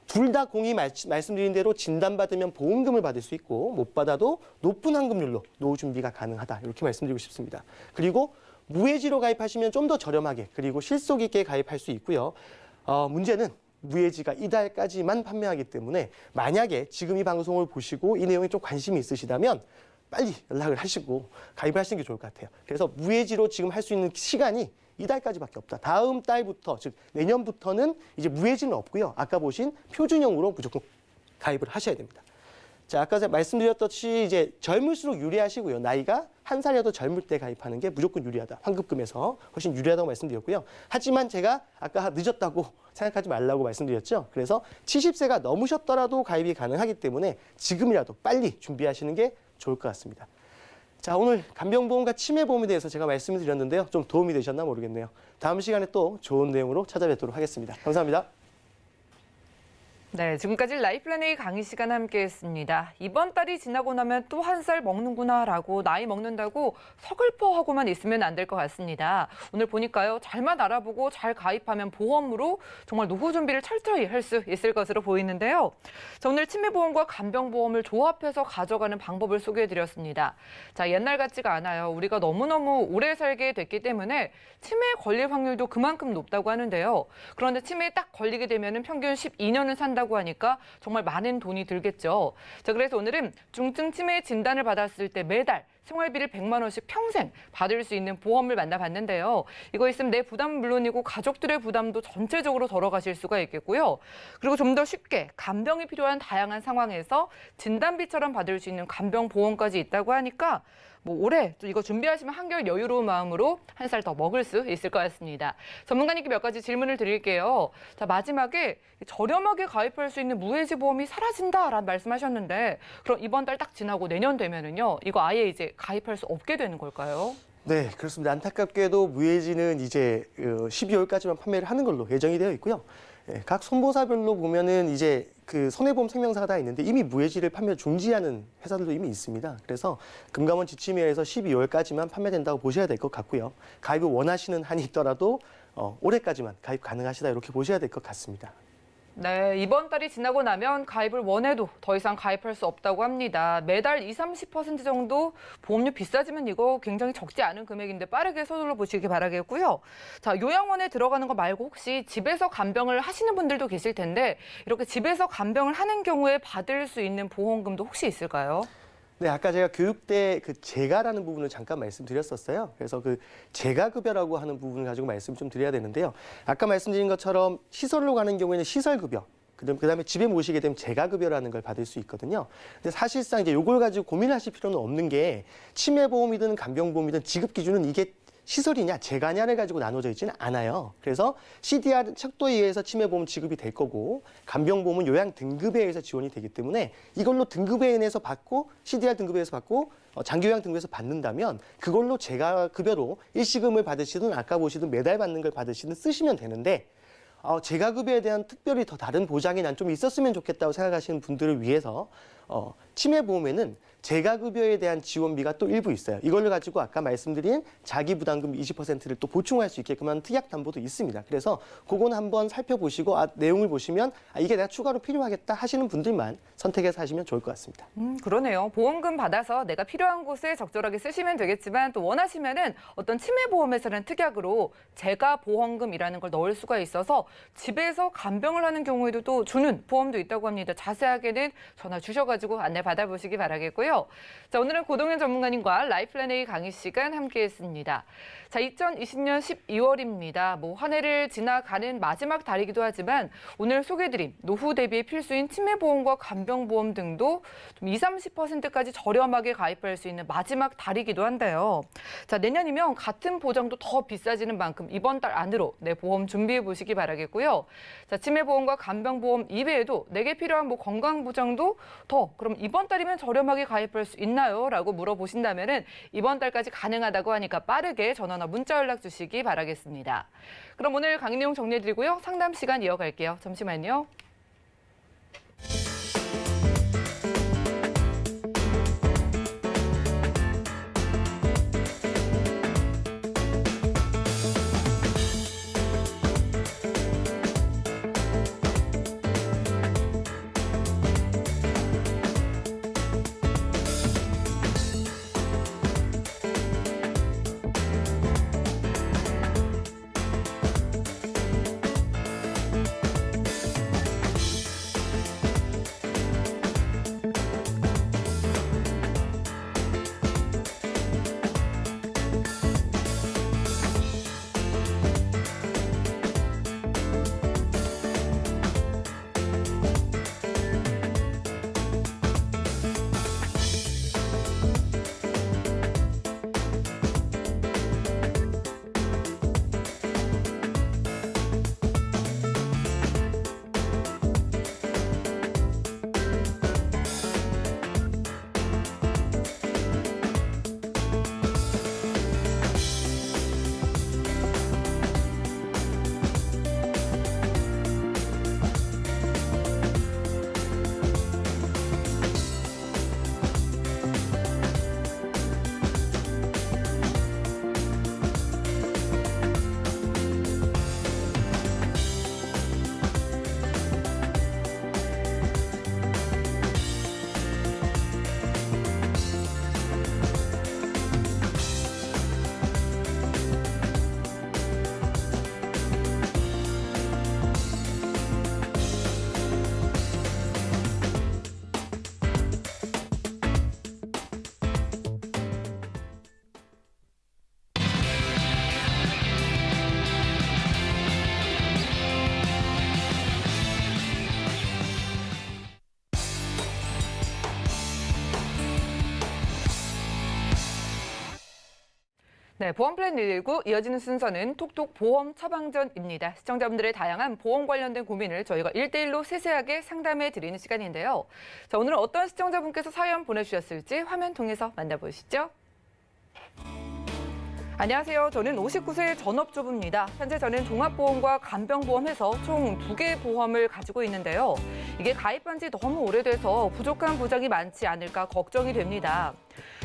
둘 다 공이 말씀드린 대로 진단받으면 보험금을 받을 수 있고 못 받아도 높은 환급률로 노후 준비가 가능하다. 이렇게 말씀드리고 싶습니다. 그리고 무해지로 가입하시면 좀 더 저렴하게 그리고 실속 있게 가입할 수 있고요. 문제는 무해지가 이달까지만 판매하기 때문에 만약에 지금 이 방송을 보시고 이 내용에 좀 관심이 있으시다면 빨리 연락을 하시고 가입을 하시는 게 좋을 것 같아요. 그래서 무해지로 지금 할 수 있는 시간이 이달까지밖에 없다. 다음 달부터 즉 내년부터는 이제 무해지는 없고요. 아까 보신 표준형으로 무조건 가입을 하셔야 됩니다. 자, 아까 제가 말씀드렸듯이 이제 젊을수록 유리하시고요. 나이가 한 살이라도 젊을 때 가입하는 게 무조건 유리하다. 환급금에서 훨씬 유리하다고 말씀드렸고요. 하지만 제가 아까 늦었다고 생각하지 말라고 말씀드렸죠. 그래서 70세가 넘으셨더라도 가입이 가능하기 때문에 지금이라도 빨리 준비하시는 게 좋을 것 같습니다. 자, 오늘 간병보험과 치매보험에 대해서 제가 말씀을 드렸는데요. 좀 도움이 되셨나 모르겠네요. 다음 시간에 또 좋은 내용으로 찾아뵙도록 하겠습니다. 감사합니다. 네, 지금까지 라이플랜의 강의 시간 함께했습니다. 이번 달이 지나고 나면 또 한 살 먹는구나라고 나이 먹는다고 서글퍼하고만 있으면 안 될 것 같습니다. 오늘 보니까요, 잘만 알아보고 잘 가입하면 보험으로 정말 노후 준비를 철저히 할 수 있을 것으로 보이는데요. 자, 오늘 치매보험과 간병보험을 조합해서 가져가는 방법을 소개해드렸습니다. 자, 옛날 같지가 않아요. 우리가 너무너무 오래 살게 됐기 때문에 치매에 걸릴 확률도 그만큼 높다고 하는데요. 그런데 치매에 딱 걸리게 되면 평균 12년을 산다고 하니까 정말 많은 돈이 들겠죠. 자, 그래서 오늘은 중증 치매 진단을 받았을 때 매달 생활비를 100만 원씩 평생 받을 수 있는 보험을 만나봤는데요. 이거 있으면 내 부담은 물론이고 가족들의 부담도 전체적으로 덜어가실 수가 있겠고요. 그리고 좀 더 쉽게 간병이 필요한 다양한 상황에서 진단비처럼 받을 수 있는 간병보험까지 있다고 하니까 뭐 올해 또 이거 준비하시면 한결 여유로운 마음으로 한 살 더 먹을 수 있을 것 같습니다. 전문가님께 몇 가지 질문을 드릴게요. 자, 마지막에 저렴하게 가입할 수 있는 무해지 보험이 사라진다라는 말씀하셨는데 그럼 이번 달 딱 지나고 내년 되면은요. 이거 아예 이제 가입할 수 없게 되는 걸까요? 네, 그렇습니다. 안타깝게도 무해지는 이제 12월까지만 판매를 하는 걸로 예정이 되어 있고요. 각 손보사별로 보면은 이제 그 손해보험 생명사가 있는데 이미 무해지를 판매 중지하는 회사들도 이미 있습니다. 그래서 금감원 지침에 서 12월까지만 판매된다고 보셔야 될 것 같고요. 가입을 원하시는 한이 있더라도 올해까지만 가입 가능하시다 이렇게 보셔야 될 것 같습니다. 네, 이번 달이 지나고 나면 가입을 원해도 더 이상 가입할 수 없다고 합니다. 매달 20-30% 정도 보험료 비싸지만 이거 굉장히 적지 않은 금액인데 빠르게 서둘러 보시기 바라겠고요. 자, 요양원에 들어가는 거 말고 혹시 집에서 간병을 하시는 분들도 계실 텐데 이렇게 집에서 간병을 하는 경우에 받을 수 있는 보험금도 혹시 있을까요? 네, 아까 제가 교육대 그 재가라는 부분을 잠깐 말씀드렸었어요. 그래서 그 재가급여라고 하는 부분을 가지고 말씀 좀 드려야 되는데요. 아까 말씀드린 것처럼 시설로 가는 경우에는 시설급여, 그다음에 집에 모시게 되면 재가급여라는 걸 받을 수 있거든요. 근데 사실상 이제 요걸 가지고 고민하실 필요는 없는 게 치매보험이든 간병보험이든 지급 기준은 이게 시설이냐 재가냐를 가지고 나눠져 있지는 않아요. 그래서 CDR 척도에 의해서 치매보험 지급이 될 거고 간병보험은 요양 등급에 의해서 지원이 되기 때문에 이걸로 등급에 의해서 받고 CDR 등급에 의해서 받고 장기요양 등급에서 받는다면 그걸로 재가급여로 일시금을 받으시든 아까 보시든 매달 받는 걸 받으시든 쓰시면 되는데 재가급여에 대한 특별히 더 다른 보장이 난 좀 있었으면 좋겠다고 생각하시는 분들을 위해서 치매보험에는 재가급여에 대한 지원비가 또 일부 있어요. 이걸 가지고 아까 말씀드린 자기부담금 20%를 또 보충할 수 있게끔 하는 특약담보도 있습니다. 그래서 그건 한번 살펴보시고 내용을 보시면 이게 내가 추가로 필요하겠다 하시는 분들만 선택해서 하시면 좋을 것 같습니다. 그러네요. 보험금 받아서 내가 필요한 곳에 적절하게 쓰시면 되겠지만 또 원하시면은 어떤 치매보험에서는 특약으로 재가보험금이라는 걸 넣을 수가 있어서 집에서 간병을 하는 경우에도 또 주는 보험도 있다고 합니다. 자세하게는 전화 주셔가지고 안내 받아보시기 바라겠고요. 자, 오늘은 고동현 전문가님과 라이플랜 A 강의 시간 함께했습니다. 자, 2020년 12월입니다. 한 해를 지나가는 마지막 달이기도 하지만 오늘 소개해드린 노후 대비에 필수인 치매보험과 간병보험 등도 좀 20-30%까지 저렴하게 가입할 수 있는 마지막 달이기도 한데요. 자, 내년이면 같은 보장도 더 비싸지는 만큼 이번 달 안으로 내 보험 준비해 보시기 바라겠고요. 자, 치매보험과 간병보험 이외에도 내게 필요한 건강보장도 그럼 이번 달이면 저렴하게 가입할 수 있나요? 라고 물어보신다면은 이번 달까지 가능하다고 하니까 빠르게 전화나 문자 연락 주시기 바라겠습니다. 그럼 오늘 강의 내용 정리해드리고요. 상담 시간 이어갈게요. 잠시만요. 네, 보험 플랜 119 이어지는 순서는 톡톡 보험 처방전입니다. 시청자분들의 다양한 보험 관련된 고민을 저희가 1대1로 세세하게 상담해 드리는 시간인데요. 자, 오늘은 어떤 시청자분께서 사연 보내주셨을지 화면 통해서 만나보시죠. 안녕하세요. 저는 59세 전업주부입니다. 현재 저는 종합보험과 간병보험해서 총 2개 보험을 가지고 있는데요. 이게 가입한 지 너무 오래돼서 부족한 보장이 많지 않을까 걱정이 됩니다.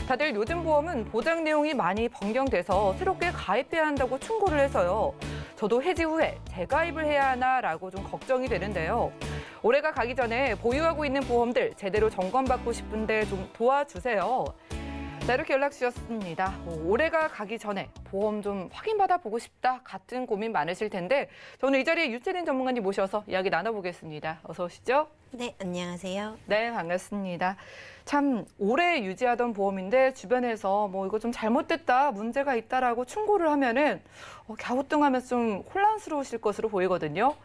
다들 요즘 보험은 보장 내용이 많이 변경돼서 새롭게 가입해야 한다고 충고를 해서요. 저도 해지 후에 재가입을 해야 하나라고 좀 걱정이 되는데요. 올해가 가기 전에 보유하고 있는 보험들 제대로 점검받고 싶은데 좀 도와주세요. 자, 이렇게 연락 주셨습니다. 올해가 가기 전에 보험 좀 확인받아 보고 싶다 같은 고민 많으실 텐데 저는 이 자리에 유채린 전문가님 모셔서 이야기 나눠보겠습니다. 어서 오시죠. 네, 안녕하세요. 네, 반갑습니다. 참 오래 유지하던 보험인데 주변에서 뭐 이거 좀 잘못됐다, 문제가 있다라고 충고를 하면은 갸우뚱하면서 좀 혼란스러우실 것으로 보이거든요.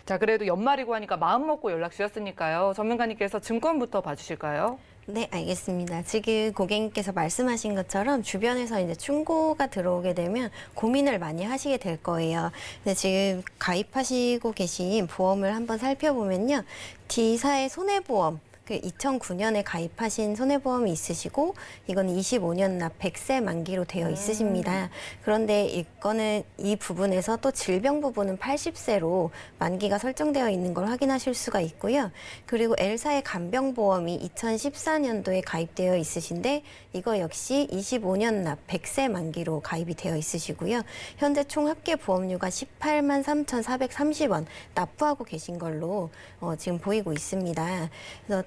자, 그래도 연말이고 하니까 마음 먹고 연락 주셨으니까요. 전문가님께서 증권부터 봐주실까요? 네, 알겠습니다. 지금 고객님께서 말씀하신 것처럼 주변에서 이제 충고가 들어오게 되면 고민을 많이 하시게 될 거예요. 근데 지금 가입하시고 계신 보험을 한번 살펴보면요. D사의 손해보험. 2009년에 가입하신 손해보험이 있으시고 이거는 25년 납 100세 만기로 되어 있으십니다. 그런데 이거는 이 부분에서 또 질병 부분은 80세로 만기가 설정되어 있는 걸 확인하실 수가 있고요. 그리고 L사의 간병보험이 2014년도에 가입되어 있으신데 이거 역시 25년 납 100세 만기로 가입이 되어 있으시고요. 현재 총 합계 보험료가 18만 3,430원 납부하고 계신 걸로 지금 보이고 있습니다. 그래서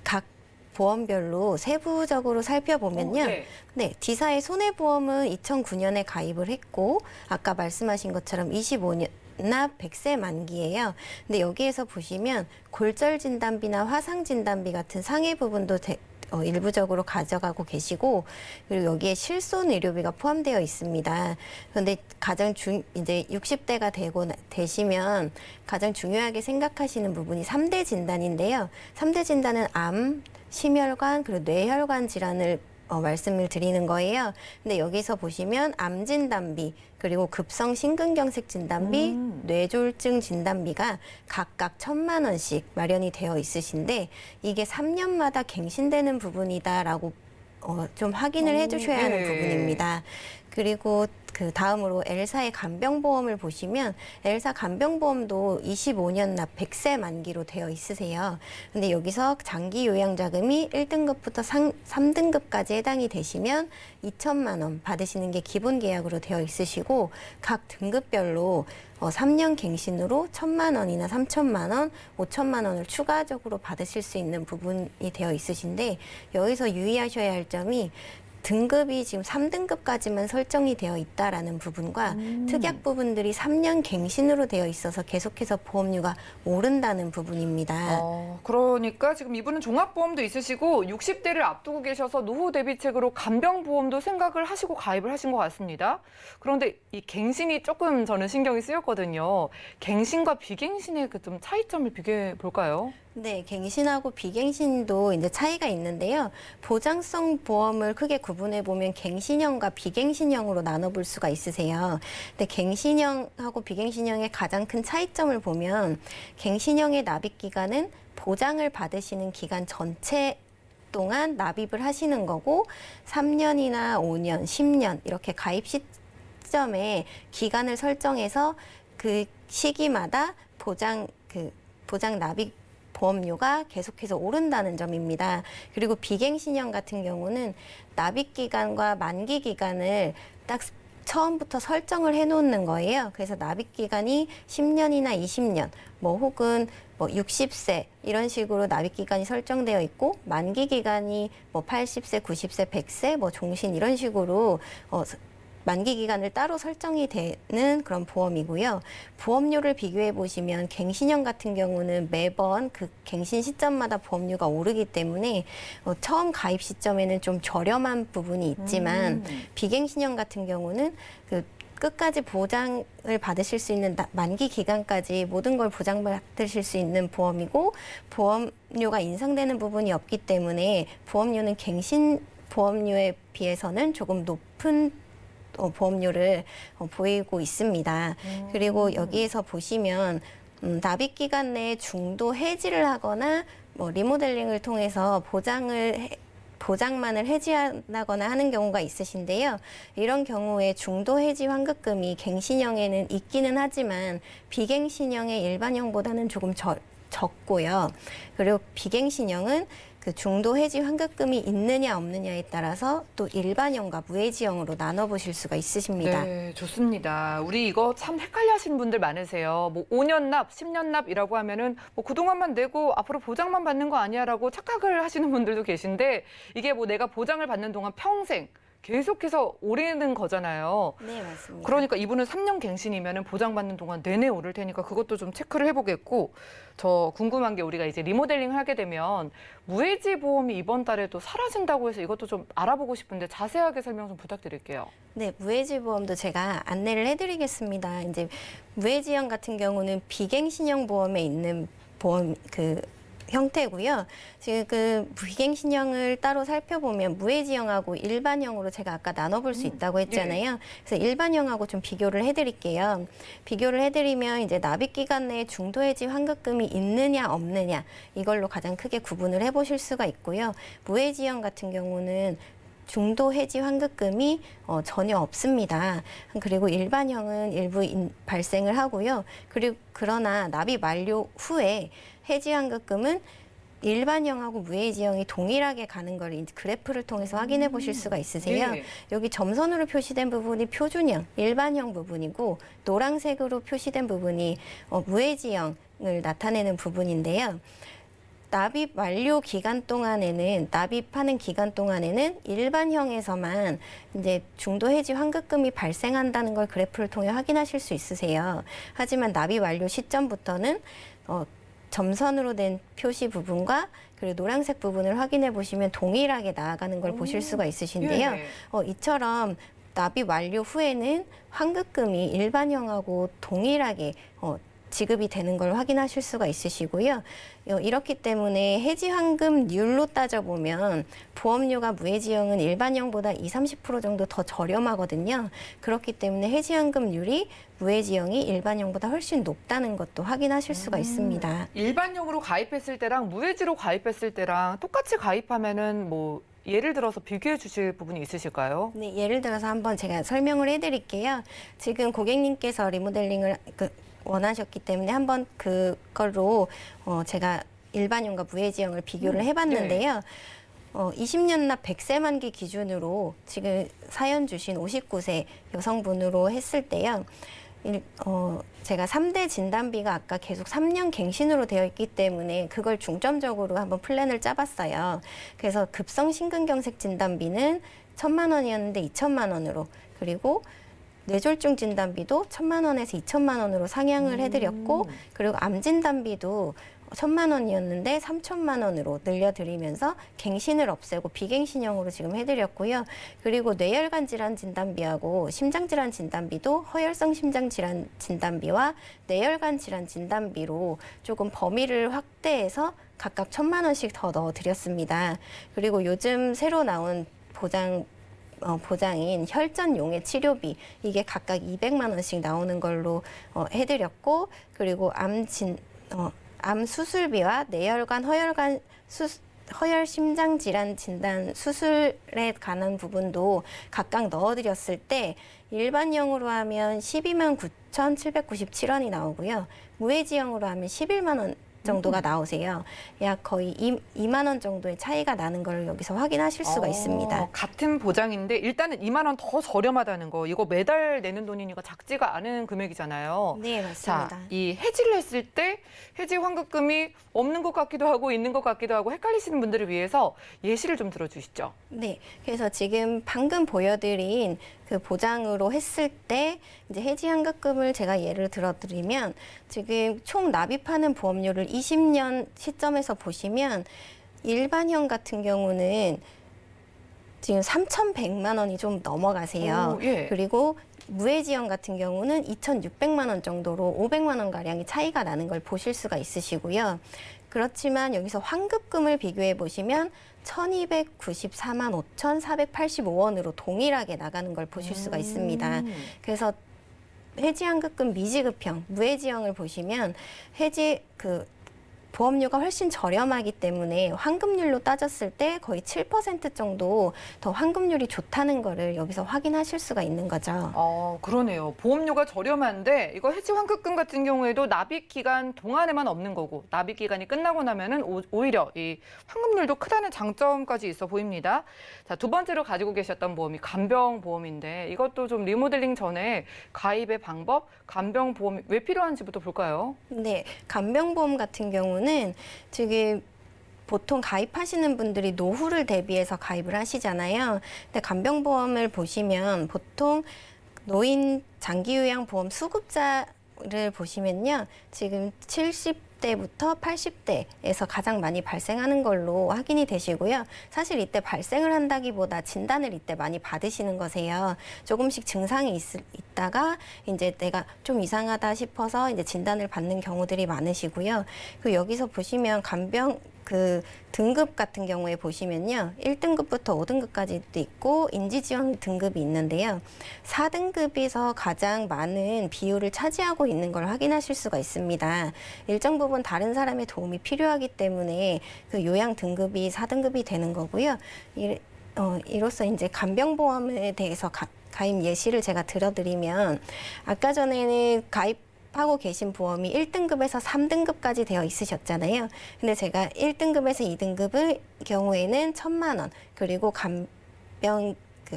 각 보험별로 세부적으로 살펴보면요. 네, D사의 손해보험은 2009년에 가입을 했고 아까 말씀하신 것처럼 25년 납 100세 만기예요. 근데 여기에서 보시면 골절 진단비나 화상 진단비 같은 상해 부분도 일부적으로 가져가고 계시고 그리고 여기에 실손 의료비가 포함되어 있습니다. 그런데 이제 60대가 되시면 가장 중요하게 생각하시는 부분이 3대 진단인데요. 3대 진단은 암, 심혈관, 그리고 뇌혈관 질환을 말씀을 드리는 거예요. 근데 여기서 보시면 암 진단비, 그리고 급성 심근경색 진단비, 뇌졸중 진단비가 각각 1,000만 원씩 마련이 되어 있으신데 이게 3년마다 갱신되는 부분이다라고 좀 확인을 해주셔야 하는 부분입니다. 그리고 그 다음으로 L사의 간병보험을 보시면 L사 간병보험도 25년 납 100세 만기로 되어 있으세요. 근데 여기서 장기 요양자금이 1등급부터 3등급까지 해당이 되시면 2천만 원 받으시는 게 기본 계약으로 되어 있으시고 각 등급별로 3년 갱신으로 1,000만 원이나 3천만 원, 5천만 원을 추가적으로 받으실 수 있는 부분이 되어 있으신데 여기서 유의하셔야 할 점이 등급이 지금 3등급까지만 설정이 되어 있다라는 부분과 특약 부분들이 3년 갱신으로 되어 있어서 계속해서 보험료가 오른다는 부분입니다. 그러니까 지금 이분은 종합보험도 있으시고 60대를 앞두고 계셔서 노후 대비책으로 간병보험도 생각을 하시고 가입을 하신 것 같습니다. 그런데 이 갱신이 조금 저는 신경이 쓰였거든요. 갱신과 비갱신의 그 좀 차이점을 비교해 볼까요? 네, 갱신하고 비갱신도 이제 차이가 있는데요. 보장성 보험을 크게 구분해 보면 갱신형과 비갱신형으로 나눠볼 수가 있으세요. 근데 갱신형하고 비갱신형의 가장 큰 차이점을 보면 갱신형의 납입 기간은 보장을 받으시는 기간 전체 동안 납입을 하시는 거고 3년이나 5년, 10년 이렇게 가입 시점에 기간을 설정해서 그 시기마다 보장 납입 보험료가 계속해서 오른다는 점입니다. 그리고 비갱신형 같은 경우는 납입 기간과 만기 기간을 딱 처음부터 설정을 해놓는 거예요. 그래서 납입 기간이 10년이나 20년, 혹은 60세 이런 식으로 납입 기간이 설정되어 있고 만기 기간이 80세, 90세, 100세, 종신 이런 식으로 만기 기간을 따로 설정이 되는 그런 보험이고요. 보험료를 비교해 보시면 갱신형 같은 경우는 매번 그 갱신 시점마다 보험료가 오르기 때문에 처음 가입 시점에는 좀 저렴한 부분이 있지만 비갱신형 같은 경우는 그 끝까지 보장을 받으실 수 있는 만기 기간까지 모든 걸 보장받으실 수 있는 보험이고 보험료가 인상되는 부분이 없기 때문에 보험료는 갱신 보험료에 비해서는 조금 높은 보험료를 보이고 있습니다. 그리고 여기에서 보시면 납입 기간 내에 중도 해지를 하거나 뭐 리모델링을 통해서 보장만을 해지한다거나 하는 경우가 있으신데요. 이런 경우에 중도 해지 환급금이 갱신형에는 있기는 하지만 비갱신형의 일반형보다는 조금 적고요. 그리고 비갱신형은 그 중도 해지 환급금이 있느냐 없느냐에 따라서 또 일반형과 무해지형으로 나눠보실 수가 있으십니다. 네, 좋습니다. 우리 이거 참 헷갈려 하시는 분들 많으세요. 뭐 5년 납, 10년 납이라고 하면은 뭐 그동안만 내고 앞으로 보장만 받는 거 아니야라고 착각을 하시는 분들도 계신데 이게 뭐 내가 보장을 받는 동안 평생 계속해서 오르는 거잖아요. 네, 맞습니다. 그러니까 이분은 3년 갱신이면 보장받는 동안 내내 오를 테니까 그것도 좀 체크를 해보겠고 저 궁금한 게 우리가 이제 리모델링을 하게 되면 무해지 보험이 이번 달에도 사라진다고 해서 이것도 좀 알아보고 싶은데 자세하게 설명 좀 부탁드릴게요. 네, 무해지 보험도 제가 안내를 해드리겠습니다. 이제 무해지형 같은 경우는 비갱신형 보험에 있는 보험 형태고요. 지금 그 비갱신형을 따로 살펴보면 무해지형하고 일반형으로 제가 아까 나눠볼 수 있다고 했잖아요. 그래서 일반형하고 좀 비교를 해드릴게요. 비교를 해드리면 이제 납입 기간 내에 중도 해지 환급금이 있느냐 없느냐 이걸로 가장 크게 구분을 해보실 수가 있고요. 무해지형 같은 경우는 중도 해지 환급금이 전혀 없습니다. 그리고 일반형은 일부 발생을 하고요. 그러나 납입 완료 후에 해지 환급금은 일반형하고 무해지형이 동일하게 가는 걸 그래프를 통해서 확인해 보실 수가 있으세요. 예. 여기 점선으로 표시된 부분이 표준형, 일반형 부분이고 노란색으로 표시된 부분이 무해지형을 나타내는 부분인데요. 납입 완료 기간 동안에는 납입하는 기간 동안에는 일반형에서만 이제 중도 해지 환급금이 발생한다는 걸 그래프를 통해 확인하실 수 있으세요. 하지만 납입 완료 시점부터는 점선으로 된 표시 부분과 그리고 노란색 부분을 확인해 보시면 동일하게 나아가는 걸 보실 수가 있으신데요. 예. 이처럼 납입 완료 후에는 환급금이 일반형하고 동일하게 지급이 되는 걸 확인하실 수가 있으시고요. 이렇기 때문에 해지 환급률로 따져보면 보험료가 무해지형은 일반형보다 20-30% 정도 더 저렴하거든요. 그렇기 때문에 해지 환급률이 무해지형이 일반형보다 훨씬 높다는 것도 확인하실 수가 있습니다. 일반형으로 가입했을 때랑 무해지로 가입했을 때랑 똑같이 가입하면은 뭐 예를 들어서 비교해 주실 부분이 있으실까요? 네, 예를 들어서 한번 제가 설명을 해드릴게요. 지금 고객님께서 리모델링을 원하셨기 때문에 한번 그걸로 제가 일반형과 무해지형을 비교를 해봤는데요. 20년 납 100세 만기 기준으로 지금 사연 주신 59세 여성분으로 했을 때요. 제가 3대 진단비가 아까 계속 3년 갱신으로 되어 있기 때문에 그걸 중점적으로 한번 플랜을 짜봤어요. 그래서 급성 심근경색 진단비는 1,000만 원이었는데 2,000만 원으로 그리고 뇌졸중 진단비도 1,000만 원에서 2,000만 원으로 상향을 해드렸고 그리고 암 진단비도 1,000만 원이었는데 3,000만 원으로 늘려드리면서 갱신을 없애고 비갱신형으로 지금 해드렸고요. 그리고 뇌혈관 질환 진단비하고 심장질환 진단비도 허혈성 심장질환 진단비와 뇌혈관 질환 진단비로 조금 범위를 확대해서 각각 1,000만 원씩 더 넣어드렸습니다. 그리고 요즘 새로 나온 보장인 혈전용해 치료비 이게 각각 200만 원씩 나오는 걸로 해드렸고 그리고 암 수술비와 뇌혈관 허혈 심장 질환 진단 수술에 관한 부분도 각각 넣어드렸을 때 일반형으로 하면 12만 9,797원이 나오고요. 무해지형으로 하면 11만 원 정도가 나오세요. 약 거의 2만 원 정도의 차이가 나는 걸 여기서 확인하실 수가 있습니다. 같은 보장인데 일단은 2만 원 더 저렴하다는 거. 이거 매달 내는 돈이니까 작지가 않은 금액이잖아요. 네, 맞습니다. 자, 이 해지를 했을 때 해지 환급금이 없는 것 같기도 하고 있는 것 같기도 하고 헷갈리시는 분들을 위해서 예시를 좀 들어주시죠. 네, 그래서 지금 방금 보여드린 그 보장으로 했을 때 이제 해지 환급금을 제가 예를 들어드리면 지금 총 납입하는 보험료를 20년 시점에서 보시면 일반형 같은 경우는 지금 3,100만 원이 좀 넘어가세요. 오, 예. 그리고 무해지원 같은 경우는 2,600만 원 정도로 500만 원 가량의 차이가 나는 걸 보실 수가 있으시고요. 그렇지만 여기서 환급금을 비교해 보시면 1,294만 5,485원으로 동일하게 나가는 걸 보실 수가 있습니다. 그래서 해지환급금 미지급형, 무해지형을 보시면 보험료가 훨씬 저렴하기 때문에 환급률로 따졌을 때 거의 7% 정도 더 환급률이 좋다는 거를 여기서 확인하실 수가 있는 거죠. 그러네요. 보험료가 저렴한데 이거 해지 환급금 같은 경우에도 납입 기간 동안에만 없는 거고 납입 기간이 끝나고 나면은 오히려 이 환급률도 크다는 장점까지 있어 보입니다. 자, 두 번째로 가지고 계셨던 보험이 간병보험인데 이것도 좀 리모델링 전에 가입의 방법, 간병보험이 왜 필요한지부터 볼까요? 네, 간병보험 같은 경우는 지금 보통 가입하시는 분들이 노후를 대비해서 가입을 하시잖아요. 근데 간병보험을 보시면 보통 노인 장기요양보험 수급자를 보시면요. 지금 70대부터 80대에서 가장 많이 발생하는 걸로 확인이 되시고요. 사실 이때 발생을 한다기보다 진단을 이때 많이 받으시는 거세요. 조금씩 증상이 있다가 이제 내가 좀 이상하다 싶어서 이제 진단을 받는 경우들이 많으시고요. 그 여기서 보시면 간병 등급 같은 경우에 보시면요. 1등급부터 5등급까지도 있고 인지지원 등급이 있는데요. 4등급에서 가장 많은 비율을 차지하고 있는 걸 확인하실 수가 있습니다. 일정 부분 다른 사람의 도움이 필요하기 때문에 그 요양 등급이 4등급이 되는 거고요. 이로써 이제 간병보험에 대해서 가입 예시를 제가 들어드리면 아까 전에는 하고 계신 보험이 1등급에서 3등급까지 되어 있으셨잖아요. 근데 제가 1등급에서 2등급의 경우에는 1,000만 원, 그리고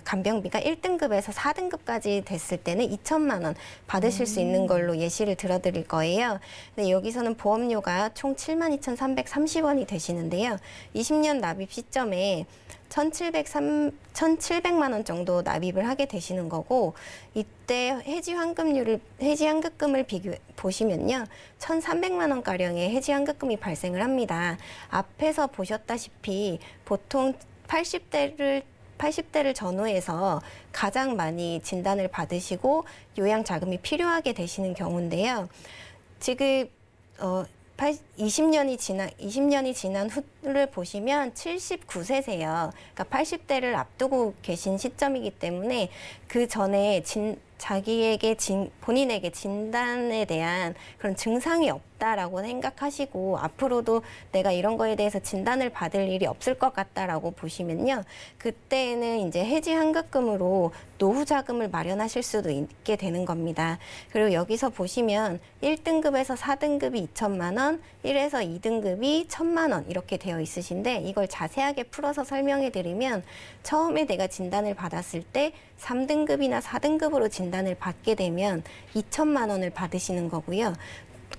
간병비가 1등급에서 4등급까지 됐을 때는 2,000만 원 받으실 수 있는 걸로 예시를 들어드릴 거예요. 근데 여기서는 보험료가 총 72,330원이 되시는데요. 20년 납입 시점에 1,700만 원 정도 납입을 하게 되시는 거고, 이때 해지환급금을 보시면요. 1,300만 원 가량의 해지환급금이 발생을 합니다. 앞에서 보셨다시피 보통 80대를 전후해서 가장 많이 진단을 받으시고 요양 자금이 필요하게 되시는 경우인데요. 지금 20년이 지난 후를 보시면 79세세요. 그러니까 80대를 앞두고 계신 시점이기 때문에 그 전에 본인에게 진단에 대한 그런 증상이 없다라고 생각하시고 앞으로도 내가 이런 거에 대해서 진단을 받을 일이 없을 것 같다라고 보시면요. 그때는 이제 해지환급금으로 노후 자금을 마련하실 수도 있게 되는 겁니다. 그리고 여기서 보시면 1등급에서 4등급이 2,000만 원, 1에서 2등급이 1,000만 원 이렇게 되어 있으신데 이걸 자세하게 풀어서 설명해 드리면 처음에 내가 진단을 받았을 때 3등급이나 4등급으로 진단을 받게 되면 2,000만 원을 받으시는 거고요.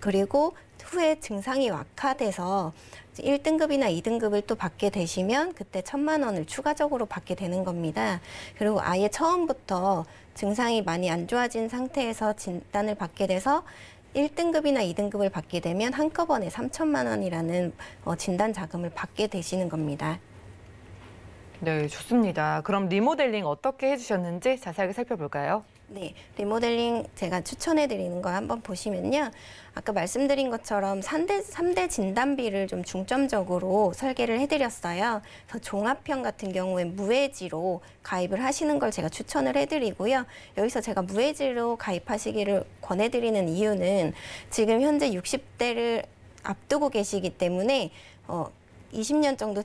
그리고 후에 증상이 악화돼서 1등급이나 2등급을 또 받게 되시면 그때 1,000만 원을 추가적으로 받게 되는 겁니다. 그리고 아예 처음부터 증상이 많이 안 좋아진 상태에서 진단을 받게 돼서 1등급이나 2등급을 받게 되면 한꺼번에 3,000만 원이라는 진단 자금을 받게 되시는 겁니다. 네, 좋습니다. 그럼 리모델링 어떻게 해주셨는지 자세하게 살펴볼까요? 네, 리모델링 제가 추천해드리는 거 한번 보시면요. 아까 말씀드린 것처럼 3대 진단비를 좀 중점적으로 설계를 해드렸어요. 그래서 종합형 같은 경우에 무해지로 가입을 하시는 걸 제가 추천을 해드리고요. 여기서 제가 무해지로 가입하시기를 권해드리는 이유는 지금 현재 60대를 앞두고 계시기 때문에 20년 정도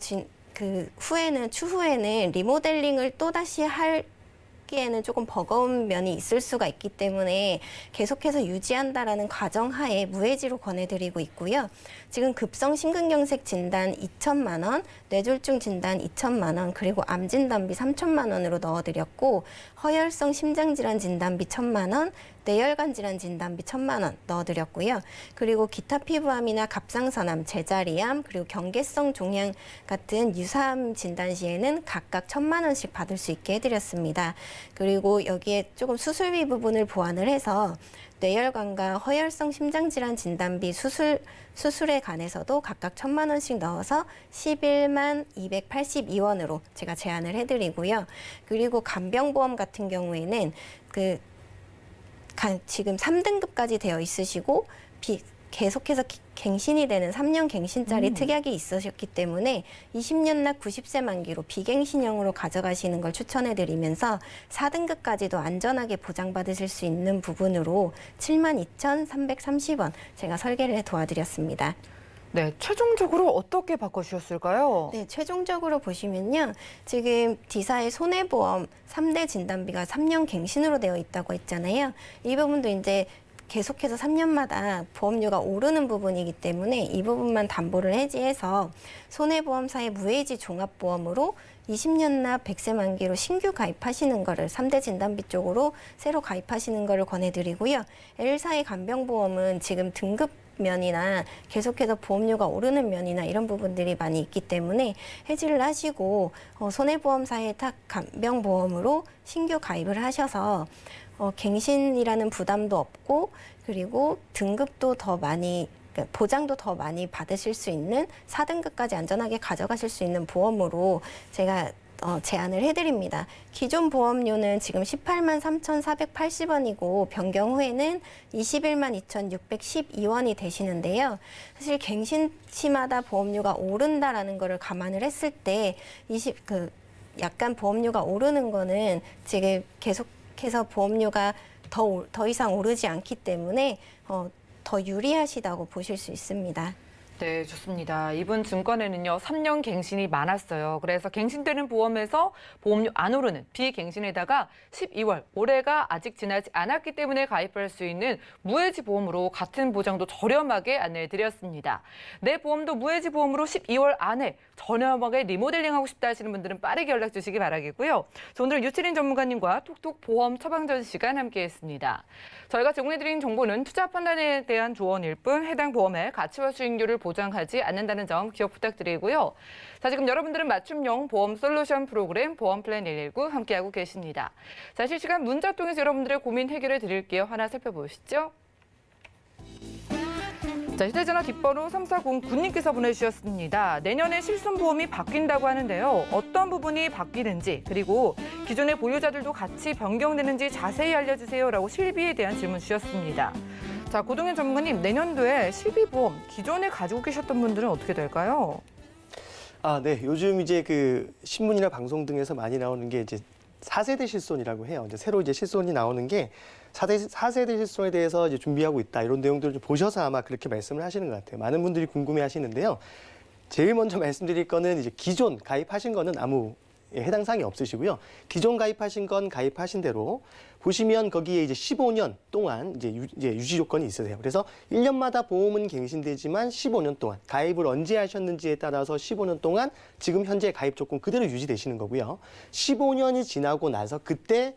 추후에는 리모델링을 또다시 하기에는 조금 버거운 면이 있을 수가 있기 때문에 계속해서 유지한다라는 가정하에 무해지로 권해드리고 있고요. 지금 급성 심근경색 진단 2,000만 원, 뇌졸중 진단 2,000만 원, 그리고 암 진단비 3,000만 원으로 넣어드렸고 허혈성 심장질환 진단비 1,000만 원, 뇌혈관 질환 진단비 1,000만 원 넣어드렸고요. 그리고 기타 피부암이나 갑상선암, 제자리암, 그리고 경계성 종양 같은 유사암 진단 시에는 각각 1,000만 원씩 받을 수 있게 해드렸습니다. 그리고 여기에 조금 수술비 부분을 보완을 해서 뇌혈관과 허혈성 심장질환 진단비 수술에 관해서도 각각 1,000만 원씩 넣어서 11만 282원으로 제가 제안을 해드리고요. 그리고 간병보험 같은 경우에는 지금 3등급까지 되어 있으시고 계속해서 갱신이 되는 3년 갱신짜리 특약이 있으셨기 때문에 20년 납 90세 만기로 비갱신형으로 가져가시는 걸 추천해드리면서 4등급까지도 안전하게 보장받으실 수 있는 부분으로 72,330원 제가 설계를 해 도와드렸습니다. 네, 최종적으로 어떻게 바꿔주셨을까요? 네, 최종적으로 보시면요. 지금 D사의 손해보험 3대 진단비가 3년 갱신으로 되어 있다고 했잖아요. 이 부분도 이제 계속해서 3년마다 보험료가 오르는 부분이기 때문에 이 부분만 담보를 해지해서 손해보험사의 무해지 종합보험으로 20년 납 100세 만기로 신규 가입하시는 거를 3대 진단비 쪽으로 새로 가입하시는 거를 권해드리고요. L사의 간병보험은 지금 등급 면이나 계속해서 보험료가 오르는 면이나 이런 부분들이 많이 있기 때문에 해지를 하시고 손해보험사의 탁 간병보험으로 신규 가입을 하셔서 갱신이라는 부담도 없고 그리고 등급도 더 많이 보장도 더 많이 받으실 수 있는 4등급까지 안전하게 가져가실 수 있는 보험으로 제가 제안을 해드립니다. 기존 보험료는 지금 18만 3,480원이고 변경 후에는 21만 2,612원이 되시는데요. 사실 갱신치마다 보험료가 오른다라는 거를 감안을 했을 때 약간 보험료가 오르는 거는 지금 계속해서 보험료가 더 이상 오르지 않기 때문에 더 유리하시다고 보실 수 있습니다. 네, 좋습니다. 이번 증권에는요, 3년 갱신이 많았어요. 그래서 갱신되는 보험에서 보험료 안 오르는 비갱신에다가 12월, 올해가 아직 지나지 않았기 때문에 가입할 수 있는 무해지 보험으로 같은 보장도 저렴하게 안내해드렸습니다. 내 보험도 무해지 보험으로 12월 안에 저렴하게 리모델링하고 싶다 하시는 분들은 빠르게 연락 주시기 바라겠고요. 오늘 유채린 전문가님과 톡톡 보험 처방전 시간 함께했습니다. 저희가 제공해드린 정보는 투자 판단에 대한 조언일 뿐 해당 보험의 가치와 수익률을 보장하지 않는다는 점 기억 부탁드리고요. 자, 지금 여러분들은 맞춤형 보험 솔루션 프로그램 보험 플랜 119 함께하고 계십니다. 자, 실시간 문자 통해서 여러분들의 고민 해결해 드릴게요. 하나 살펴보시죠. 자, 휴대전화 뒷번호 3409님께서 보내주셨습니다. 내년에 실손보험이 바뀐다고 하는데요. 어떤 부분이 바뀌는지 그리고 기존의 보유자들도 같이 변경되는지 자세히 알려주세요라고 실비에 대한 질문 주셨습니다. 자, 고동현 전문가님, 내년도에 실비보험 기존에 가지고 계셨던 분들은 어떻게 될까요? 네. 요즘 이제 그 신문이나 방송 등에서 많이 나오는 게 이제 4세대 실손이라고 해요. 이제 새로 이제 실손이 나오는 게 4세대 실손에 대해서 이제 준비하고 있다. 이런 내용들을 좀 보셔서 아마 그렇게 말씀을 하시는 것 같아요. 많은 분들이 궁금해 하시는데요. 제일 먼저 말씀드릴 거는 이제 기존 가입하신 거는 아무 해당 사항이 없으시고요. 기존 가입하신 건 가입하신 대로 보시면 거기에 이제 15년 동안 이제 유지 조건이 있으세요. 그래서 1년마다 보험은 갱신되지만 15년 동안 가입을 언제 하셨는지에 따라서 15년 동안 지금 현재 가입 조건 그대로 유지되시는 거고요. 15년이 지나고 나서 그때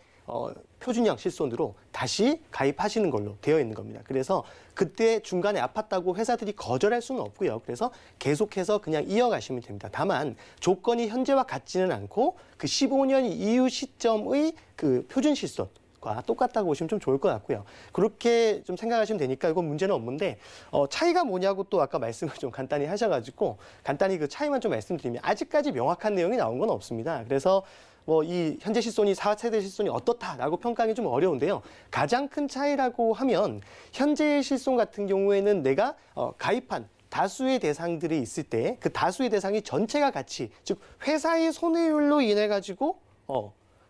표준형 실손으로 다시 가입하시는 걸로 되어 있는 겁니다. 그래서 그때 중간에 아팠다고 회사들이 거절할 수는 없고요. 그래서 계속해서 그냥 이어가시면 됩니다. 다만 조건이 현재와 같지는 않고 그 15년 이후 시점의 그 표준 실손과 똑같다고 보시면 좀 좋을 것 같고요. 그렇게 좀 생각하시면 되니까 이건 문제는 없는데 차이가 뭐냐고 또 아까 말씀을 좀 간단히 하셔가지고 간단히 그 차이만 좀 말씀드리면 아직까지 명확한 내용이 나온 건 없습니다. 그래서 이 현재 실손이 4세대 실손이 어떻다라고 평가하기 좀 어려운데요. 가장 큰 차이라고 하면 현재의 실손 같은 경우에는 내가 가입한 다수의 대상들이 있을 때 그 다수의 대상이 전체가 같이 즉 회사의 손해율로 인해 가지고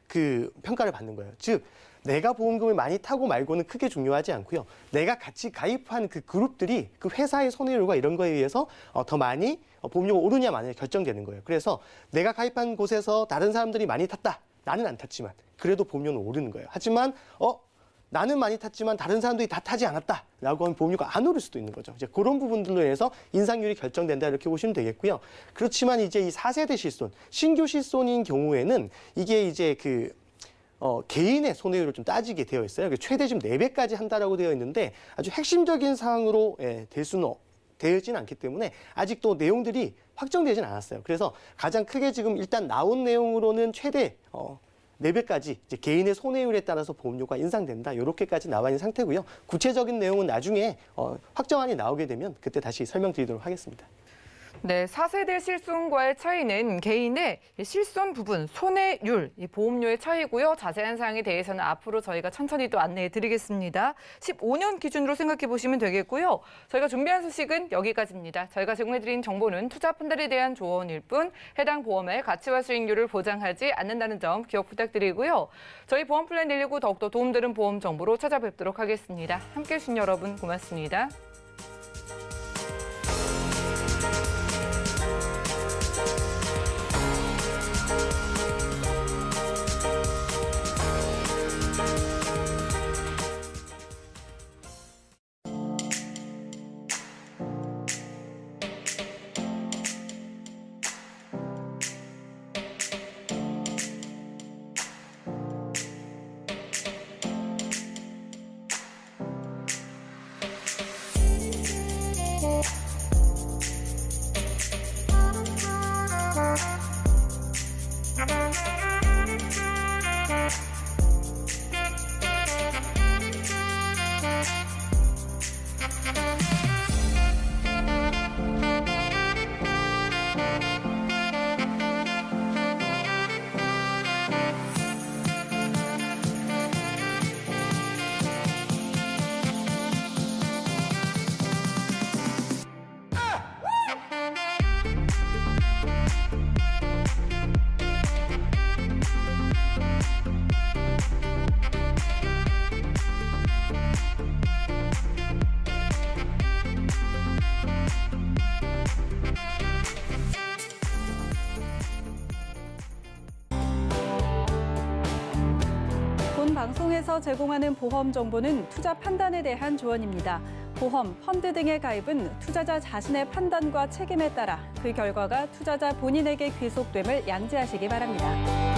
그 평가를 받는 거예요. 즉 내가 보험금을 많이 타고 말고는 크게 중요하지 않고요. 내가 같이 가입한 그 그룹들이 그 회사의 손해율과 이런 거에 의해서 더 많이 보험료가 오르냐 마느냐 결정되는 거예요. 그래서 내가 가입한 곳에서 다른 사람들이 많이 탔다. 나는 안 탔지만 그래도 보험료는 오르는 거예요. 하지만 나는 많이 탔지만 다른 사람들이 다 타지 않았다라고 하면 보험료가 안 오를 수도 있는 거죠. 이제 그런 부분들로 인해서 인상률이 결정된다 이렇게 보시면 되겠고요. 그렇지만 이제 이 4세대 실손, 신규 실손인 경우에는 이게 이제 개인의 손해율을 좀 따지게 되어 있어요. 최대 지금 4배까지 한다라고 되어 있는데 아주 핵심적인 사항으로 되어지는 않기 때문에 아직도 내용들이 확정되진 않았어요. 그래서 가장 크게 지금 일단 나온 내용으로는 최대 4배까지 이제 개인의 손해율에 따라서 보험료가 인상된다. 이렇게까지 나와 있는 상태고요. 구체적인 내용은 나중에 확정안이 나오게 되면 그때 다시 설명드리도록 하겠습니다. 네, 4세대 실손과의 차이는 개인의 실손 부분, 손해율, 보험료의 차이고요. 자세한 사항에 대해서는 앞으로 저희가 천천히 또 안내해 드리겠습니다. 15년 기준으로 생각해 보시면 되겠고요. 저희가 준비한 소식은 여기까지입니다. 저희가 제공해 드린 정보는 투자 판단에 대한 조언일 뿐 해당 보험의 가치와 수익률을 보장하지 않는다는 점 기억 부탁드리고요. 저희 보험 플랜 119 더욱더 도움되는 보험 정보로 찾아뵙도록 하겠습니다. 함께해 주신 여러분 고맙습니다. 본 방송에서 제공하는 보험 정보는 투자 판단에 대한 조언입니다. 보험, 펀드 등의 가입은 투자자 자신의 판단과 책임에 따라 그 결과가 투자자 본인에게 귀속됨을 양지하시기 바랍니다.